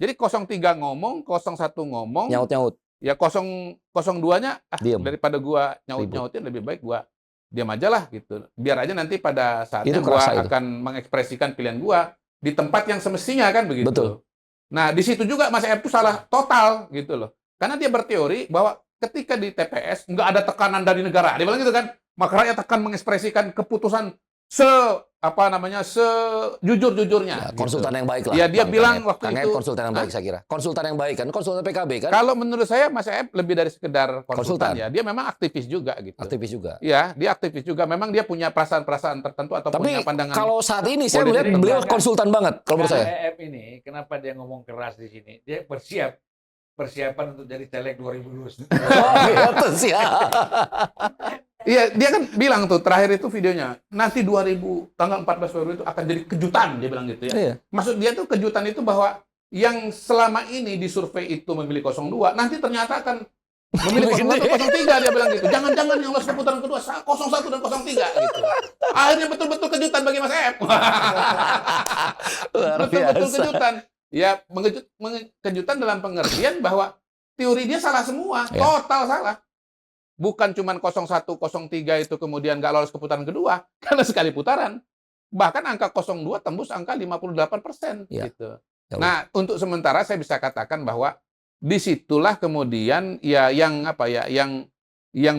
Jadi 03 ngomong, 01 ngomong. Nyaut-nyaut. Ya 02-nya Diem. daripada gua nyaut-nyautin lebih baik gua diam aja lah gitu. Biar aja nanti pada saatnya Itu gua kerasa itu. akan mengekspresikan pilihan gua di tempat yang semestinya kan begitu. Betul. Nah, di situ juga Mas Ep itu salah total gitu loh. Karena dia berteori bahwa ketika di TPS nggak ada tekanan dari negara. Dia bilang gitu kan, maka rakyat akan mengekspresikan keputusan sejujur-jujurnya. Ya, gitu. konsultan yang baik lah. Ya, dia Bang bilang Kang Ep. waktu Kang Ep itu. konsultan yang baik saya kira. Konsultan yang baik kan, konsultan PKB kan. Kalau menurut saya Mas Ep lebih dari sekedar konsultan Konsultan. ya. Dia memang aktivis juga gitu. Aktivis juga. Ya, dia aktivis juga. Memang dia punya perasaan-perasaan tertentu atau Tapi punya pandangan. kalau saat ini saya politik melihat beliau tertentu. konsultan banget kalau menurut saya. KEF ini, kenapa dia ngomong keras di sini? Dia persiapan untuk jadi caleg 2020. Oh, gitu sih. Iya, dia kan bilang tuh terakhir itu videonya, nanti tanggal 14 Februari itu akan jadi kejutan, dia bilang gitu ya. Iya. Maksud dia tuh kejutan itu bahwa yang selama ini di survei itu memilih 02, nanti ternyata akan memilih 01 atau 03, dia bilang gitu. Jangan-jangan yang lolos ke putaran kedua 01 dan 03 gitu. Akhirnya betul-betul kejutan bagi Mas Ep. Luar Betul-betul biasa. kejutan. Ya, kejutan dalam pengertian bahwa teori dia salah semua, Ya. total salah. Bukan cuma 01, 03 itu kemudian nggak lolos ke putaran kedua, karena sekali putaran. Bahkan angka 02 tembus angka 58% Ya. gitu. Ya. Nah, untuk sementara saya bisa katakan bahwa disitulah kemudian ya yang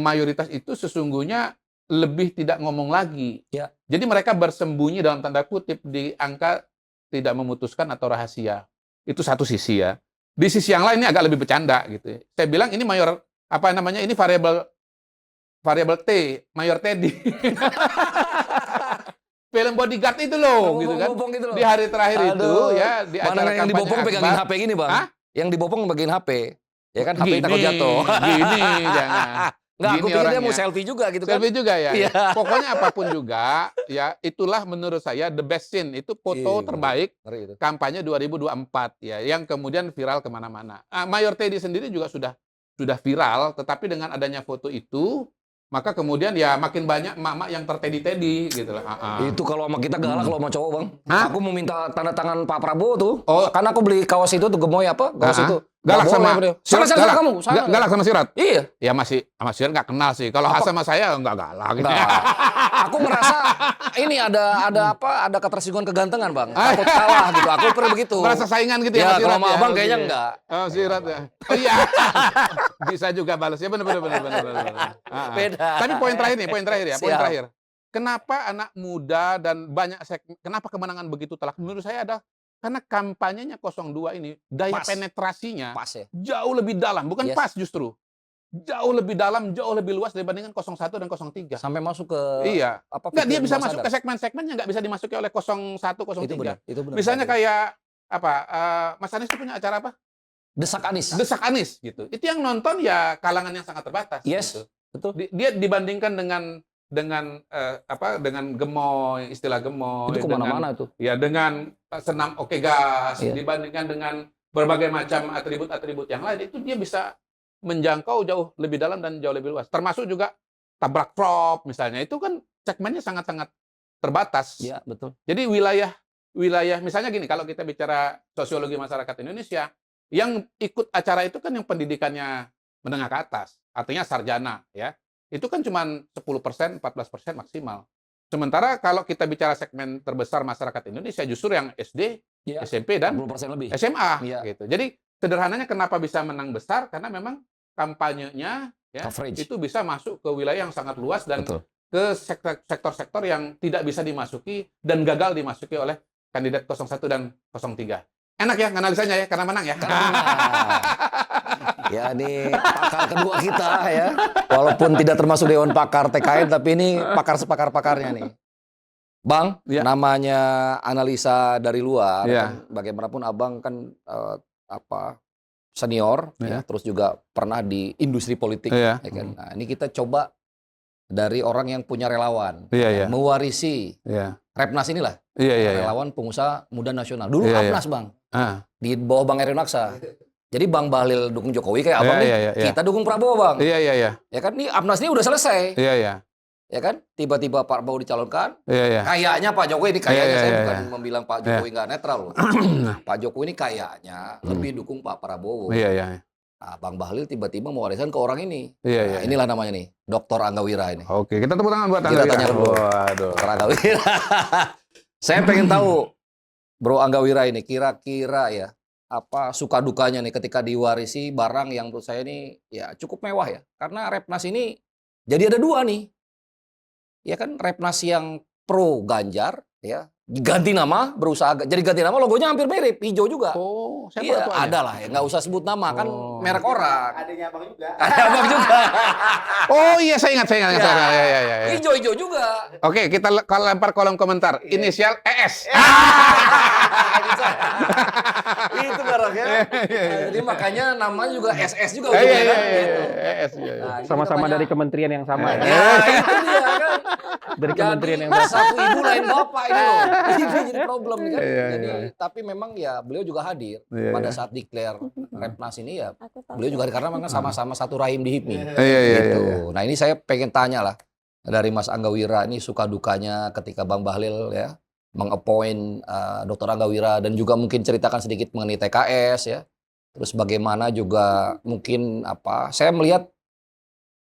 mayoritas itu sesungguhnya lebih tidak ngomong lagi. Ya. Jadi mereka bersembunyi dalam tanda kutip di angka tidak memutuskan atau rahasia. Itu satu sisi ya. Di sisi yang lain ini agak lebih bercanda gitu. Saya bilang ini ini variabel T, Mayor Teddy. Film Bodyguard itu loh, gitu kan. Bopong gitu loh. Di hari terakhir itu Aduh. ya di Mana acara yang kampanye dibopong pegangin akbar. HP gini, Bang. Hah? Yang dibopong bagian HP. Ya kan HP takut jatuh. Gini, jangan. Nggak, aku Gini pikir dia mau orangnya. selfie juga gitu kan. Selfie juga ya. Iya. Pokoknya apapun juga, ya itulah menurut saya the best scene. Itu foto Iya. terbaik Ngeri itu. kampanye 2024 ya, yang kemudian viral kemana-mana. Mayor Teddy sendiri juga sudah viral, tetapi dengan adanya foto itu, maka kemudian ya makin banyak emak-emak yang tertedi-tedi gitu lah. Itu kalau sama kita galak kalau sama cowok, Bang. Hah? Aku mau minta tanda tangan Pak Prabowo tuh. Oh. Karena aku beli kaos itu tuh gemoy apa? Kaos itu. Galak Nggak sama boleh, beliau. Sana kamu. Sana. Galak sama Sirat. Iya. Ya masih sama Sirat nggak kenal sih. Kalau Hasan sama saya nggak galak gitu. Enggak. Aku merasa ini ada ketersinggungan kegantengan, Bang. Takut kalah gitu. Aku pernah begitu. Merasa saingan gitu Ya, sama kalau Sirat sama ya? Abang Oh, kayaknya gitu. enggak. Oh, Sirat ya. Oh iya. Bisa juga balas ya, benar. Beda. Tapi poin terakhir ya, poin Siap. terakhir. Kenapa anak muda dan banyak kenapa kemenangan begitu telak? Menurut saya ada karena kampanyenya 02 ini daya Pas. penetrasinya Pas ya. jauh lebih dalam, bukan Yes. pas justru. Jauh lebih dalam, jauh lebih luas dibandingkan 01 dan 03. Sampai masuk ke Iya. apa? Nggak, dia pikiran bisa bawah masuk sadar. ke segmen-segmen yang nggak bisa dimasuki oleh 01, 03. Itu benar. Misalnya kayak apa? Mas Anies itu punya acara apa? Desak Anies. Desak Anies gitu. Itu yang nonton ya kalangan yang sangat terbatas. Yes. Gitu. Betul. Dia dibandingkan dengan gemoy, istilah gemoy, Itu kemana-mana itu. ya dengan senam oke gas, Iya. dibandingkan dengan berbagai macam atribut-atribut yang lain, itu dia bisa menjangkau jauh lebih dalam dan jauh lebih luas. Termasuk juga tabrak prop misalnya, itu kan segmennya sangat-sangat terbatas. Iya, betul. Jadi wilayah misalnya gini, kalau kita bicara sosiologi masyarakat Indonesia, yang ikut acara itu kan yang pendidikannya menengah ke atas, artinya sarjana ya. Itu kan cuma 10%, 14% maksimal. Sementara kalau kita bicara segmen terbesar masyarakat Indonesia, justru yang SD Iya. SMP dan 40% lebih. SMA Iya. gitu. Jadi sederhananya kenapa bisa menang besar karena memang kampanyenya ya Coverage. itu bisa masuk ke wilayah yang sangat luas dan Betul. ke sektor-sektor yang tidak bisa dimasuki dan gagal dimasuki oleh kandidat 01 dan 03. Enak ya analisanya ya karena menang ya. Ya, ini pakar kedua kita ya. Walaupun tidak termasuk Dewan Pakar TKN, tapi ini pakar sepakar-pakarnya nih. Bang, Ya. namanya analisa dari luar, Ya. kan bagaimanapun Abang kan senior, ya, Ya. terus juga pernah di industri politik, Iya. ya kan. Nah, ini kita coba dari orang yang punya relawan, Iya, iya. mewarisi Iya. Repnas inilah, Iya, iya, iya. relawan pengusaha muda nasional. Dulu Iya, iya. Apnas, Bang, Ah. di bawah Bang Erwin Aksa. Jadi Bang Bahlil dukung Jokowi kayak Abang Iya, nih, iya, iya. kita dukung Prabowo, Bang. Iya, iya, iya. Ya kan, nih Apnas ini udah selesai, Iya, iya. ya kan? Tiba-tiba Pak Prabowo dicalonkan, Iya, iya. kayaknya Pak Jokowi ini kayaknya, Iya, saya iya, bukan iya. membilang Pak Jokowi nggak netral loh. Pak Jokowi ini kayaknya lebih dukung Pak Prabowo. Iya, iya. Nah, Bang Bahlil tiba-tiba mewariskan ke orang ini. Iya, Nah, iya. inilah namanya nih, Dr. Angga Wira ini. Oke, kita tepuk tangan buat Kita Angga tanya Wira. dulu. Waduh. Dr. Angga Wira. Saya pengen tahu, Bro Angga Wira ini kira-kira ya apa suka dukanya nih ketika diwarisi barang yang menurut saya ini ya cukup mewah ya. Karena Repnas ini jadi ada dua nih. Ya kan, Repnas yang pro Ganjar ya, ganti nama, jadi ganti nama, logonya hampir mirip, hijau juga. Oh, siapa Iya, ketuanya? ada lah ya, nggak usah sebut nama, kan Oh. merek orang. Adanya Abang juga. Ada Abang juga. Oh iya, saya ingat. Ya. Iya, iya, iya, iya. Hijau-hijau juga. Oke, kita lempar kolom komentar. Inisial ES. Itu barangnya. Jadi makanya namanya juga SS juga Iya, ujungnya iya, kan. iya, Gitu. ES. Iya, iya. Nah, ini Sama-sama kita dari tanya. kementerian yang sama ya. Ya, itu dia kan. Dari kementerian yang Jadi satu ibu lain bapak ini loh. Ini jadi problem kan. Iya, Jadi iya. tapi memang ya beliau juga hadir Iya, pada iya. saat declare Repnas ini ya. Aku tahu. Beliau juga hadir karena memang sama-sama satu rahim di HIPMI. Iya, iya, Gitu. iya. Nah, ini saya pengen tanya lah dari Mas Angga Wira ini suka dukanya ketika Bang Bahlil ya meng-appoint Dr. Angga Wira dan juga mungkin ceritakan sedikit mengenai TKS ya. Terus bagaimana juga mungkin saya melihat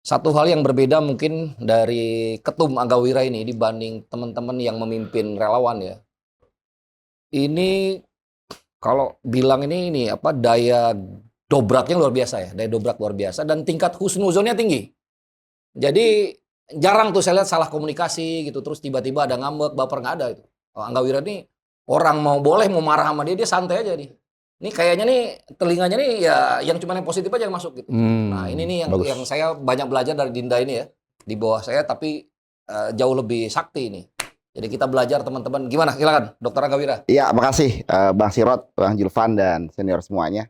satu hal yang berbeda mungkin dari Ketum Angga Wira ini dibanding teman-teman yang memimpin relawan ya. Ini kalau bilang ini daya dobraknya luar biasa ya, daya dobrak luar biasa dan tingkat husnuzonnya tinggi. Jadi jarang tuh saya lihat salah komunikasi gitu, terus tiba-tiba ada ngambek, baper, nggak ada itu. Angga Wira ini orang mau marah sama dia santai aja nih. Ini kayaknya nih telinganya nih ya yang cuma yang positif aja yang masuk gitu. Nah ini nih bagus. yang saya banyak belajar dari Dinda ini ya, di bawah saya tapi jauh lebih sakti ini. Jadi kita belajar teman-teman. Gimana? Silakan, Dr. Angga Wira. Iya, makasih Bang Sirot, Bang Julvan dan senior semuanya.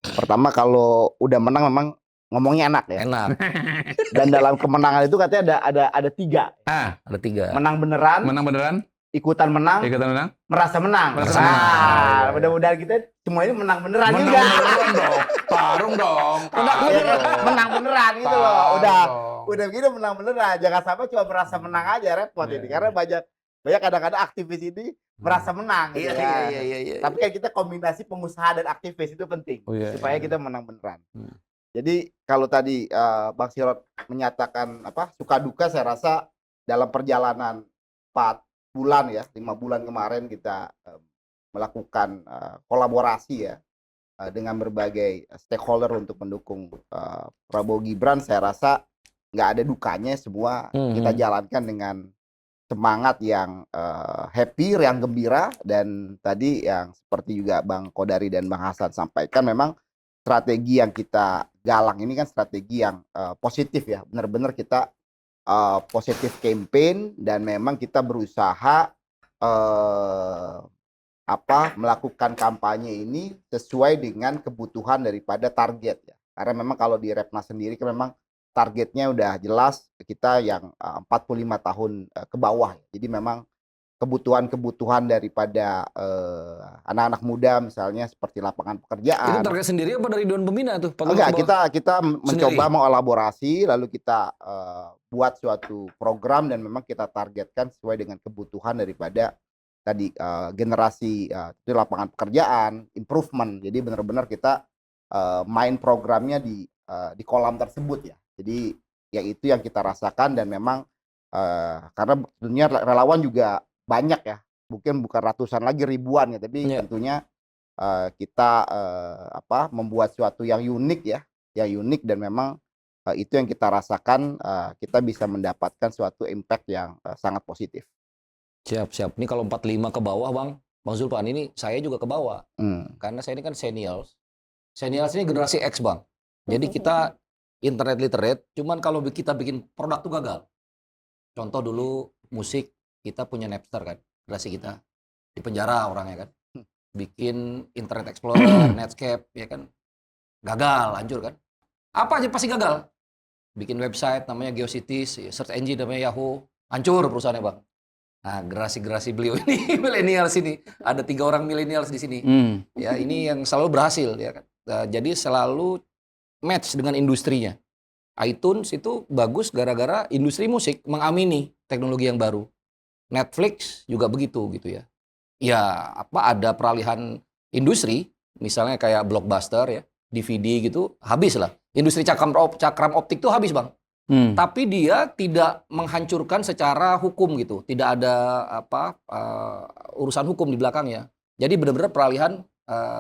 Pertama kalau udah menang memang ngomongnya enak ya. Enak. Dan dalam kemenangan itu katanya ada 3. Ada 3. Menang beneran, Menang beneran? ikutan menang, Ikutan menang? merasa menang. Merasa Nah, menang. mudah-mudahan kita semuanya menang beneran Menang juga. beneran dong. Tarung dong. Menang beneran gitu loh. Tarung Udah dong. begini menang beneran. Jangan sampai cuma merasa menang aja, repot ini. Karena banyak kadang-kadang aktivis ini merasa menang gitu kan. Iya. Tapi kan kita kombinasi pengusaha dan aktivis itu penting Oh, iya, supaya iya. kita menang beneran. Hmm. Jadi kalau tadi Bang Sirot menyatakan suka duka, saya rasa dalam perjalanan 4 bulan ya, 5 bulan kemarin kita melakukan kolaborasi ya dengan berbagai stakeholder untuk mendukung Prabowo Gibran. Saya rasa nggak ada dukanya, semua kita jalankan dengan semangat yang happy, yang gembira. Dan tadi yang seperti juga Bang Kodari dan Bang Hasan sampaikan, memang strategi yang kita galang ini kan strategi yang positif ya, benar-benar kita positif campaign dan memang kita berusaha melakukan kampanye ini sesuai dengan kebutuhan daripada target ya. Karena memang kalau di Repnas sendiri kan memang targetnya udah jelas, kita yang 45 tahun ke bawah. Jadi memang kebutuhan daripada anak-anak muda misalnya seperti lapangan Itu pekerjaan. target sendiri apa dari Dewan Pembina tuh? Enggak, kita mencoba Sendiri? mengelaborasi, lalu kita buat suatu program dan memang kita targetkan sesuai dengan kebutuhan daripada tadi generasi itu lapangan pekerjaan, improvement. Jadi benar-benar kita main programnya di kolam tersebut ya. Jadi ya itu yang kita rasakan dan memang karena tentunya relawan juga banyak ya. mungkin bukan ratusan lagi, ribuan ya, tapi Iya. tentunya kita membuat sesuatu yang unik ya, yang unik, dan memang itu yang kita rasakan, kita bisa mendapatkan suatu impact yang sangat positif. Siap, siap. Ini kalau 45 ke bawah, Bang Zulfan, ini saya juga ke bawah. Hmm. Karena saya ini kan senials. Senials ini generasi X, Bang. Jadi kita internet literate, cuman kalau kita bikin produk tuh gagal. Contoh dulu musik, kita punya Napster kan, generasi kita. Di penjara orangnya kan. Bikin Internet Explorer, Netscape, ya kan. Gagal, hancur kan. Apa aja pasti gagal. Bikin website namanya GeoCities, search engine namanya Yahoo, hancur perusahaannya, Bang. Nah, generasi beliau ini, milenials ini, ada 3 orang milenials di sini. Ya, ini yang selalu berhasil, ya kan. Jadi selalu match dengan industrinya. iTunes itu bagus gara-gara industri musik mengamini teknologi yang baru. Netflix juga begitu gitu ya. Ya, ada peralihan industri, misalnya kayak Blockbuster ya, DVD gitu, habis lah. Industri cakram optik tuh habis, Bang. Tapi dia tidak menghancurkan secara hukum gitu. Tidak ada urusan hukum di belakangnya. Jadi benar-benar peralihan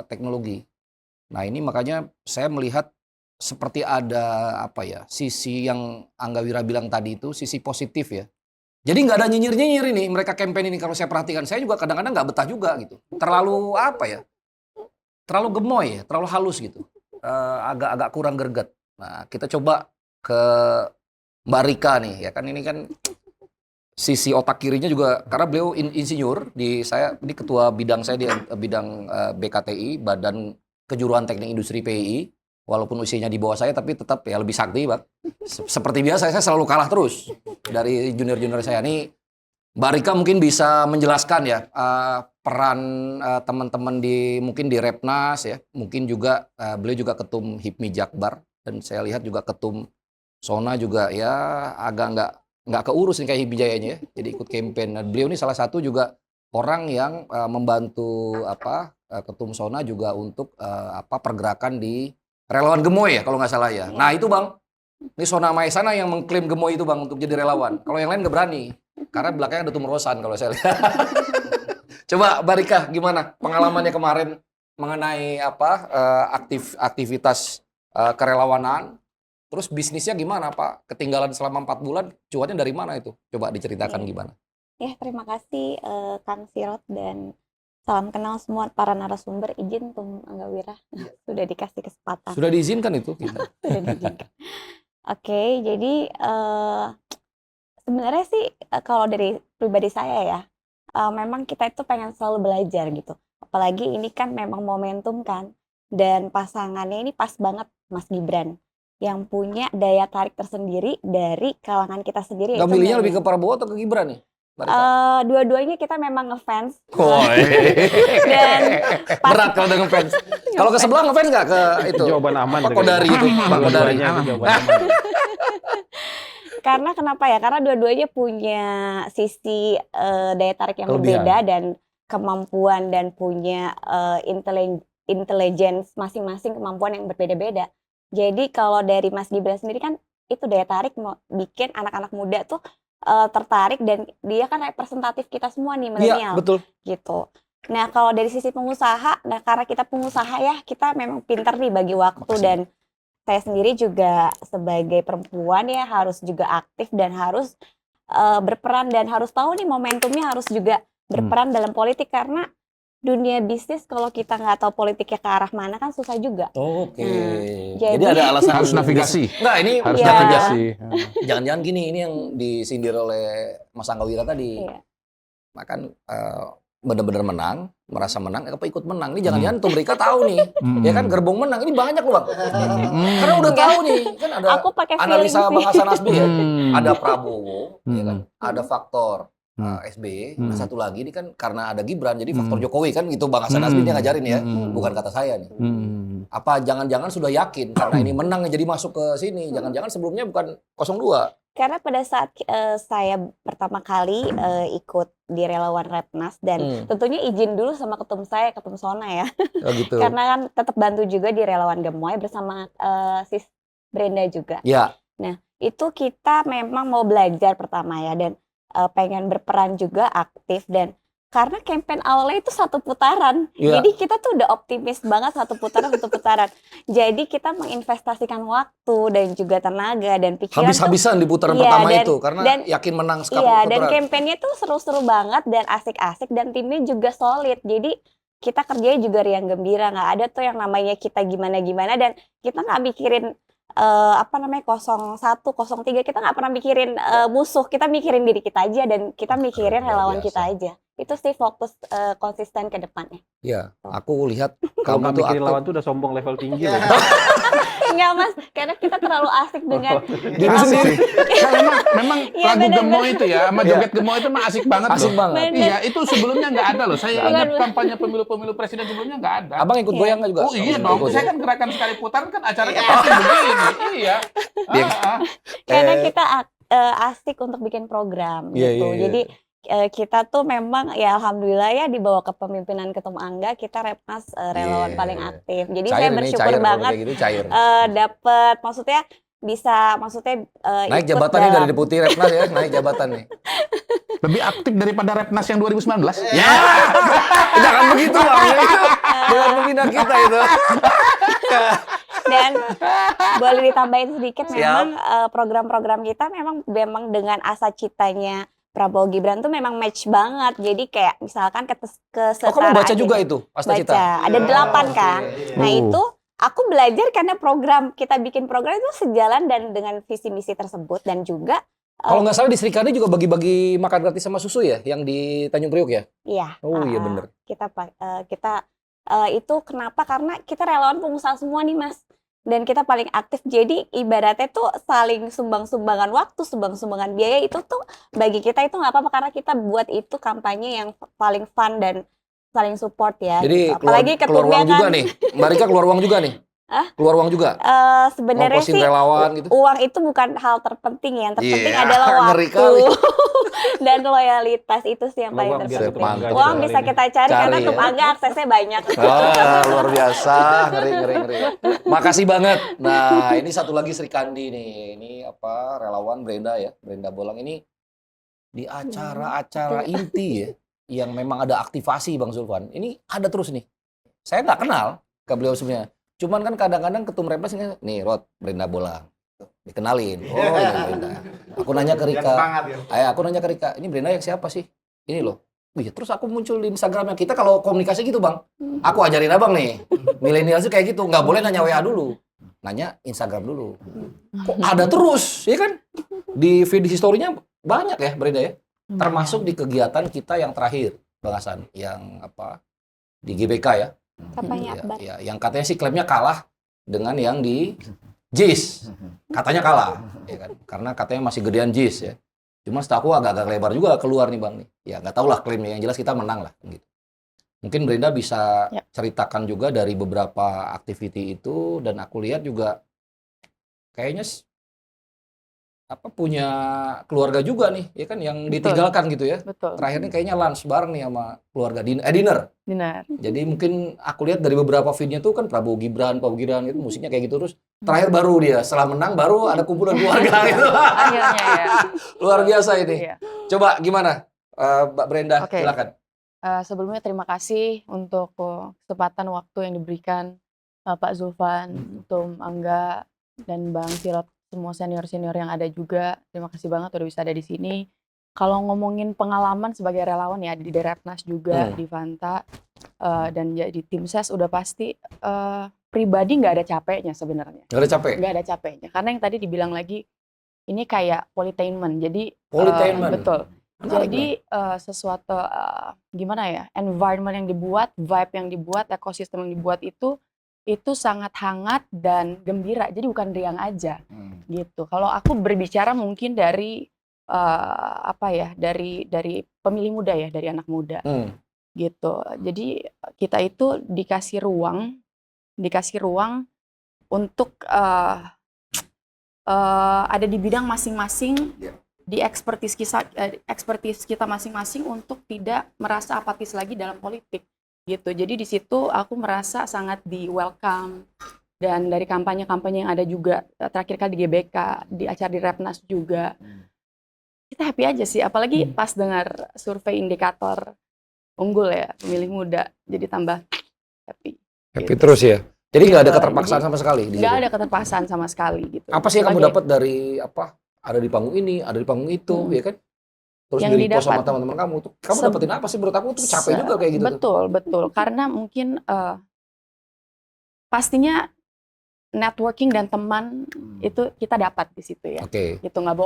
teknologi. Nah, ini makanya saya melihat seperti ada sisi yang Angga Wira bilang tadi itu, sisi positif ya. Jadi nggak ada nyinyir-nyinyir ini, mereka campaign ini kalau saya perhatikan. Saya juga kadang-kadang nggak betah juga gitu. Terlalu terlalu gemoy ya, terlalu halus gitu. Agak kurang greget. Nah, kita coba ke Mbak Rika nih, ya kan, ini kan sisi otak kirinya juga, karena beliau insinyur, ini ketua bidang saya di bidang BKTI, Badan Kejuruan Teknik Industri PII, walaupun usianya di bawah saya, tapi tetap ya lebih sakti, Bang. Seperti biasa, saya selalu kalah terus dari junior-junior saya. Nih, Mbak Rika mungkin bisa menjelaskan ya, peran teman-teman mungkin di Repnas ya, mungkin juga beliau juga ketum HIPMI Jakbar, dan saya lihat juga ketum Sona juga ya agak nggak keurus nih kayak HIPMI Jayanya ya, jadi ikut campaign. Nah, beliau ini salah satu juga orang yang membantu ketum Sona juga untuk pergerakan di relawan Gemoy ya kalau nggak salah ya. Nah itu, Bang, ini Sona Maesana yang mengklaim Gemoy itu, Bang, untuk jadi relawan. Kalau yang lain nggak berani, karena belakangnya ada Tumrosan kalau saya lihat. Coba Mbak Rika, gimana pengalamannya kemarin mengenai aktivitas kerelawanan? Terus bisnisnya gimana, Pak? Ketinggalan selama 4 bulan, cuannya dari mana itu? Coba diceritakan gimana. Ya, terima kasih Kang Sirot, dan salam kenal semua para narasumber. Izin Tum Angga Wira, sudah dikasih kesempatan. Sudah diizinkan itu kita. Sudah diizinkan. Oke, jadi sebenarnya sih kalau dari pribadi saya ya, memang kita itu pengen selalu belajar gitu. Apalagi ini kan memang momentum kan, dan pasangannya ini pas banget, Mas Gibran, yang punya daya tarik tersendiri dari kalangan kita sendiri. Nggak milihnya lebih ke Prabowo atau ke Gibran nih? Dua-duanya kita memang ngefans. Dan berat kalau udah ngefans. Kalau ke sebelah ngefans nggak ke itu? Jawaban aman. Pak Kodari itu, Pak Kodari. Jawaban aman. Karena kenapa ya? Karena dua-duanya punya sisi daya tarik yang berbeda, dan kemampuan, dan punya intelligence masing-masing, kemampuan yang berbeda-beda. Jadi kalau dari Mas Gibran sendiri kan itu daya tarik mau bikin anak-anak muda tuh tertarik, dan dia kan representatif kita semua nih, milenial. Iya, betul. Gitu. Nah, kalau dari sisi pengusaha, nah karena kita pengusaha ya, kita memang pinter nih bagi waktu. Makasih. Dan saya sendiri juga sebagai perempuan ya harus juga aktif, dan harus berperan, dan harus tahu nih momentumnya, harus juga berperan dalam politik, karena dunia bisnis kalau kita nggak tahu politiknya ke arah mana kan susah juga. Oke. Jadi ada alasan Harus navigasi. Enggak, ini Harus Iya. navigasi. jangan-jangan gini, ini yang disindir oleh Mas Angga Wira tadi. Iya. Makan benar-benar menang, merasa menang, apa ikut menang. Ini jangan-jangan tuh mereka tahu nih. Ya kan, gerbong menang ini banyak loh, Bang. Karena udah tahu nih, kan ada Aku pakai analisa feeling Bang sih. Hasan Asbi ya. Ada Prabowo, ya kan? Ada faktor SBY. Nah, satu lagi ini kan karena ada Gibran, jadi faktor Jokowi kan gitu, Bang Hasan Asbi dia ngajarin ya. Bukan kata saya nih. Apa jangan-jangan sudah yakin karena ini menang jadi masuk ke sini. Jangan-jangan sebelumnya bukan 02. Karena pada saat saya pertama kali ikut di relawan Repnas, dan tentunya izin dulu sama ketum saya, ketum Sona ya. Oh gitu. Karena kan tetap bantu juga di relawan Gemoy bersama Sis Brenda juga. Ya. Nah, itu kita memang mau belajar pertama ya, dan pengen berperan juga aktif. Dan karena campaign awalnya itu 1 putaran. Iya. Jadi kita tuh udah optimis banget 1 putaran, 1 putaran. Jadi kita menginvestasikan waktu dan juga tenaga dan pikiran tuh Habis-habisan di putaran iya, pertama dan itu karena dan yakin menang iya, dan putaran. campaignnya tuh seru-seru banget dan asik-asik dan timnya juga solid. Jadi kita kerjanya juga riang gembira, nggak ada tuh yang namanya kita gimana-gimana dan kita nggak mikirin 01, 03, kita nggak pernah mikirin musuh, kita mikirin diri kita aja dan kita mikirin Luar relawan biasa. kita aja. Itu sih fokus konsisten ke depannya. Iya, aku lihat Kalau kamu nggak tuh mikirin aktif lawan tuh udah sombong level tinggi Iya. loh. Enggak Mas, karena kita terlalu asik dengan diri sendiri. Nah, memang Iya, lagu benar, Gemo benar. itu ya, sama joget Gemo itu mah asik banget Asik loh. banget. Bener. Iya, itu sebelumnya nggak ada loh. Saya Nggak ingat ada. kampanye pemilu presiden sebelumnya nggak ada. Abang ikut Iya. goyang nggak juga? Oh iya Ikut dong, ya? saya kan gerakan sekali putaran kan acaranya pasti begini. Iya. Dia- karena Eh. kita asik untuk bikin program Iya, gitu. iya, iya. Jadi kita tuh memang ya alhamdulillah ya di bawah kepemimpinan Ketum Angga kita Repnas relawan Iya. paling aktif. Jadi Cair saya ini, bersyukur cair kalau banget kayak gitu cair. dapat maksudnya bisa Naik ikut jabatan nih dari dalam deputi Repnas ya, naik jabatan nih. Lebih aktif daripada Repnas yang 2019. Ya, jangan begitu bang, itu bukan pembina kita itu. dan boleh ditambahin sedikit Siap. memang program-program kita memang dengan asa citanya Prabowo Gibran tuh memang match banget. Jadi kayak misalkan Oh kesetaraan. kamu baca juga itu, Asta Cita? Baca. Ada 8 kan. Nah Oh. itu aku belajar karena kita bikin program itu sejalan dan dengan visi misi tersebut dan juga Kalau nggak salah di Srikandi juga bagi-bagi makan gratis sama susu ya, yang di Tanjung Priok ya? iya. Oh iya bener. Kita itu kenapa? Karena kita relawan pengusaha semua nih Mas. Dan kita paling aktif, jadi ibaratnya tuh saling sumbang-sumbangan waktu, sumbang-sumbangan biaya itu tuh bagi kita itu nggak apa-apa karena kita buat itu kampanye yang paling fun dan saling support ya. Jadi gitu. Apalagi keluar ketumnya uang juga kan, nih, Mbak Rika keluar uang juga nih? Hah? Keluar uang juga? sebenarnya Ngongkosin sih relawan gitu? uang itu bukan hal terpenting ya. Yang terpenting Iya, adalah ngeri waktu kali. dan loyalitas itu sih yang Kalau paling uang biar terpenting. Ketum Angga Uang juga bisa kali kita cari karena Cari Ketum ya. Angga aksesnya banyak. Luar biasa, ngeri. Makasih banget. Nah, ini satu lagi Srikandi nih. Ini apa? Relawan Brenda ya, Brenda Bolang ini di acara-acara inti ya, yang memang ada aktivasi Bang Zulfan. Ini ada terus nih. Saya nggak kenal ke beliau sebenarnya. Cuman kan kadang-kadang ketum Repnas ini, nih Rod, Brenda Bolang. Dikenalin. Oh, ini Brenda. Aku nanya ke Rika. Aku nanya ke Rika, ini Brenda yang siapa sih? Ini loh. Wih, terus aku muncul di Instagramnya. Kita kalau komunikasi gitu Bang, aku ajarin abang nih. Milenial sih kayak gitu, nggak boleh nanya WA dulu. Nanya Instagram dulu. Kok ada terus, ya kan? Di feed history-nya banyak ya Brenda ya. Termasuk di kegiatan kita yang terakhir, Bang Hasan, yang apa? Di GBK ya. Kampanye Ya, akbar. ya, yang katanya sih klaimnya kalah dengan yang di JIS. Katanya kalah, ya kan? Karena katanya masih gedean JIS ya. Cuma setahu aku agak-agak lebar juga keluar nih Bang nih. Ya nggak tahu lah klaimnya, yang jelas kita menang lah gitu. Mungkin Brenda bisa Ya. ceritakan juga dari beberapa activity itu, dan aku lihat juga kayaknya punya keluarga juga nih, ya kan, yang Betul. ditinggalkan gitu ya. Betul. Terakhir nih kayaknya lunch bareng nih sama keluarga dinner. Benar. Jadi mungkin aku lihat dari beberapa feednya tuh kan Prabowo Gibran gitu, musiknya kayak gitu terus. Terakhir baru dia setelah menang baru ada kumpulan keluarga gitu. Akhirnya ya. Luar biasa ini. Iya. Coba gimana, Mbak Brenda? Oke. Silakan. Sebelumnya terima kasih untuk kesempatan waktu yang diberikan Pak Zulfan, Ketum Angga, dan Bang Sirot, semua senior-senior yang ada juga. Terima kasih banget udah bisa ada di sini. Kalau ngomongin pengalaman sebagai relawan ya di Repnas juga, di Fanta, dan jadi tim ses udah pasti pribadi nggak ada capeknya sebenarnya. Nggak ada capek? Nggak ada capeknya. Karena yang tadi dibilang lagi, ini kayak politainment. Jadi Politainment. betul. Menarik Jadi sesuatu gimana ya, environment yang dibuat, vibe yang dibuat, ekosistem yang dibuat itu sangat hangat dan gembira. Jadi bukan riang aja gitu. Kalau aku berbicara mungkin dari dari pemilih muda ya, dari anak muda gitu. Jadi kita itu dikasih ruang untuk ada di bidang masing-masing. Di expertise kita masing-masing untuk tidak merasa apatis lagi dalam politik gitu. Jadi di situ aku merasa sangat di welcome, dan dari kampanye-kampanye yang ada juga terakhir kali di GBK, di acara di Repnas juga, kita happy aja sih. Apalagi pas dengar survei indikator unggul ya, pemilih muda. Jadi tambah happy. Happy terus ya. Jadi nggak ada Gitu. keterpaksaan Jadi sama sekali di nggak situ? ada keterpaksaan sama sekali gitu. Apa sih yang kamu Sebagai- dapat dari apa? Ada di panggung ini, ada di panggung itu, Hmm. ya kan? Terus Yang di repost sama didapat. teman-teman kamu tuh, kamu Se- dapetin apa sih? Menurut aku tuh capek juga kayak gitu tuh. Betul. Karena mungkin pastinya networking dan teman itu kita dapat di situ ya. Oke. Itu nggak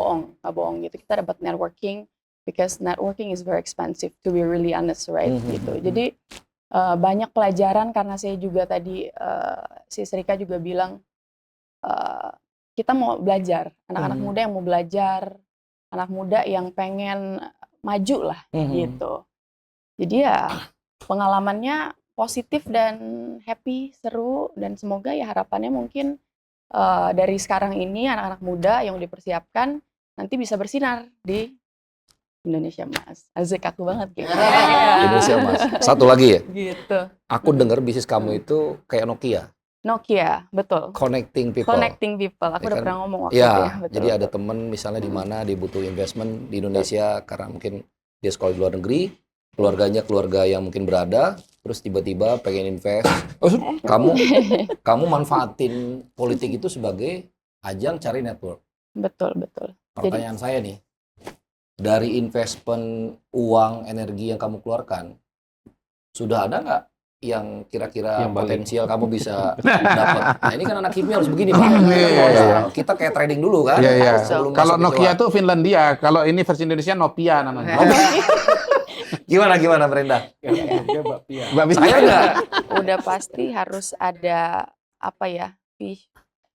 bohong gitu. Kita dapat networking because networking is very expensive to be really honest, right? Gitu. Jadi banyak pelajaran karena saya juga tadi si Srika juga bilang kita mau belajar, anak-anak muda yang mau belajar, anak muda yang pengen maju lah gitu. Jadi ya pengalamannya positif dan happy, seru, dan semoga ya harapannya mungkin dari sekarang ini anak-anak muda yang dipersiapkan nanti bisa bersinar di Indonesia Mas. Asik aku banget gitu. Indonesia Mas. Satu lagi ya. Gitu. Aku dengar bisnis kamu itu kayak Nokia, Nokia, betul. connecting people. Connecting people. Aku Ya udah kan? pernah ngomong waktu itu Ya, ya. Betul. jadi ada temen misalnya di mana dia butuh investment di Indonesia karena mungkin dia sekolah di luar negeri, keluarganya keluarga yang mungkin berada, terus tiba-tiba pengen invest. Kamu manfaatin politik itu sebagai ajang cari network. Betul. Pertanyaan saya nih, dari investment uang energi yang kamu keluarkan, sudah ada nggak yang kira-kira Yang balik. potensial kamu bisa dapat? Nah ini kan anak kimia harus begini Pak. Iya. Kita kayak trading dulu kan. Iya, iya. sebelum Kalau masuk Nokia kecoa. tuh Finlandia, kalau ini versi Indonesia Nopia namanya. Gimana Brenda? Mbak bisa Saya nggak. Udah pasti harus ada apa ya?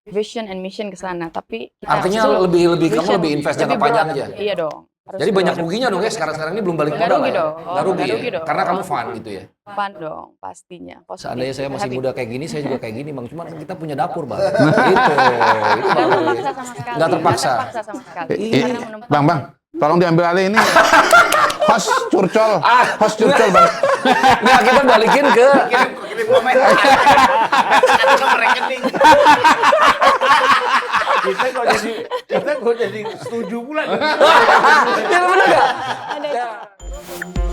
Vision and mission ke sana. Tapi kita Artinya harus- lebih kamu vision lebih invest jangka lebih panjang broad. aja. Iya dong. Harus Jadi banyak broad. ruginya dong ya sekarang ini belum balik Nggak modal rugi ya? dong. Nggak rugi, Nggak ya? rugi dong. Karena kamu fun gitu ya. Fun dong, pastinya. Positif. Seandainya saya masih Happy. muda kayak gini, saya juga kayak gini Bang. Cuman kita punya dapur Bang. Itu Nggak Bang. terpaksa sama sekali. Nggak terpaksa. Nggak terpaksa sama sekali. Karena menemukan- Bang, tolong diambil alih ini. Host curcol, Bang. Nah kita balikin ke Kirim komen. Rekening. Kita kok jadi setuju pula. ya bener nggak?